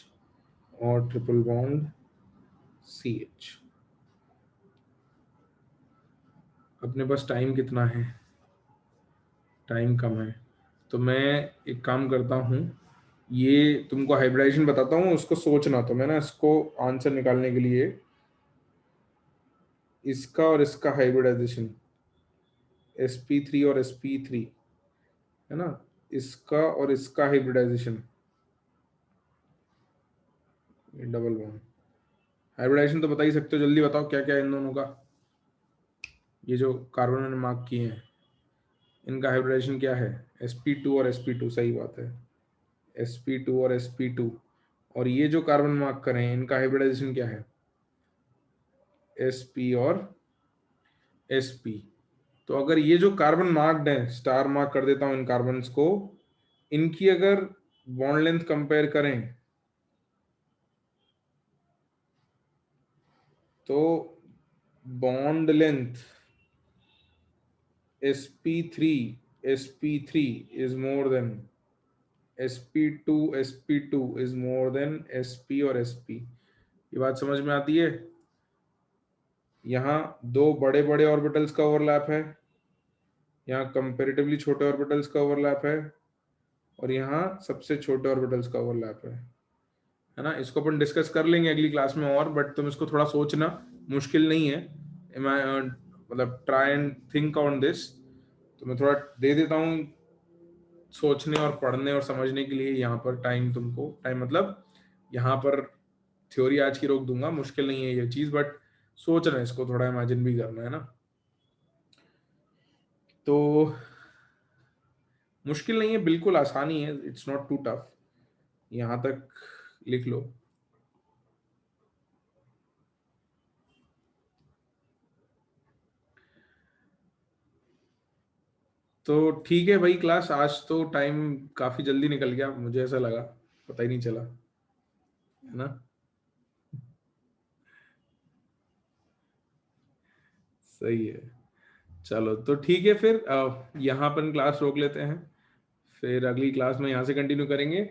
और ट्रिपल बॉन्ड CH। अपने पास टाइम कितना है? टाइम कम है, तो मैं एक काम करता हूँ, ये तुमको हाइब्रिडाइजेशन बताता हूँ, उसको सोचना। तो मैं ना इसको आंसर निकालने के लिए इसका और इसका हाइब्रिडाइजेशन sp3 और sp3, है ना, इसका और इसका हाइब्रिडाइजेशन डबल बॉन्ड हाइब्रिडाइजेशन तो बता ही सकते हो, जल्दी बताओ क्या क्या है इन दोनों का। ये जो कार्बन मैंने मार्क किए हैं इनका हाइब्रिडाइजेशन क्या है? sp2 और sp2, सही बात है, sp2 और sp2। और ये जो कार्बन मार्क करें इनका हाइब्रिडाइजेशन क्या है? sp और sp। तो अगर ये जो कार्बन मार्क्ड है, स्टार मार्क कर देता हूं इन कार्बन्स को, इनकी अगर बॉन्ड लेंथ कंपेयर करें तो bond length sp3 sp3 is more than sp2 sp2 is more than sp और sp। ये बात समझ में आती है? यहाँ दो बड़े बड़े ऑर्बिटल्स का ओवरलैप है, यहाँ कंपैरेटिवली छोटे ऑर्बिटल्स का ओवरलैप है, और यहाँ सबसे छोटे ऑर्बिटल्स का ओवरलैप है ना। इसको अपन डिस्कस कर लेंगे अगली क्लास में और, बट तुम इसको थोड़ा सोचना, मुश्किल नहीं है। मतलब try and think on this. तो मैं थोड़ा दे देता हूँ सोचने और पढ़ने और समझने के लिए यहाँ पर टाइम, तुमको टाइम मतलब यहाँ पर थ्योरी आज की रोक दूंगा, मुश्किल नहीं है ये चीज, बट सोचना, इसको थोड़ा इमेजिन भी करना है ना। तो मुश्किल नहीं है, बिल्कुल आसानी है, इट्स नॉट टू टफ। यहाँ तक लिख लो। तो ठीक है भाई क्लास, आज तो टाइम काफी जल्दी निकल गया, मुझे ऐसा लगा, पता ही नहीं चला, है ना। सही है। चलो तो ठीक है फिर यहाँ अपन क्लास रोक लेते हैं, फिर अगली क्लास में यहाँ से कंटिन्यू करेंगे।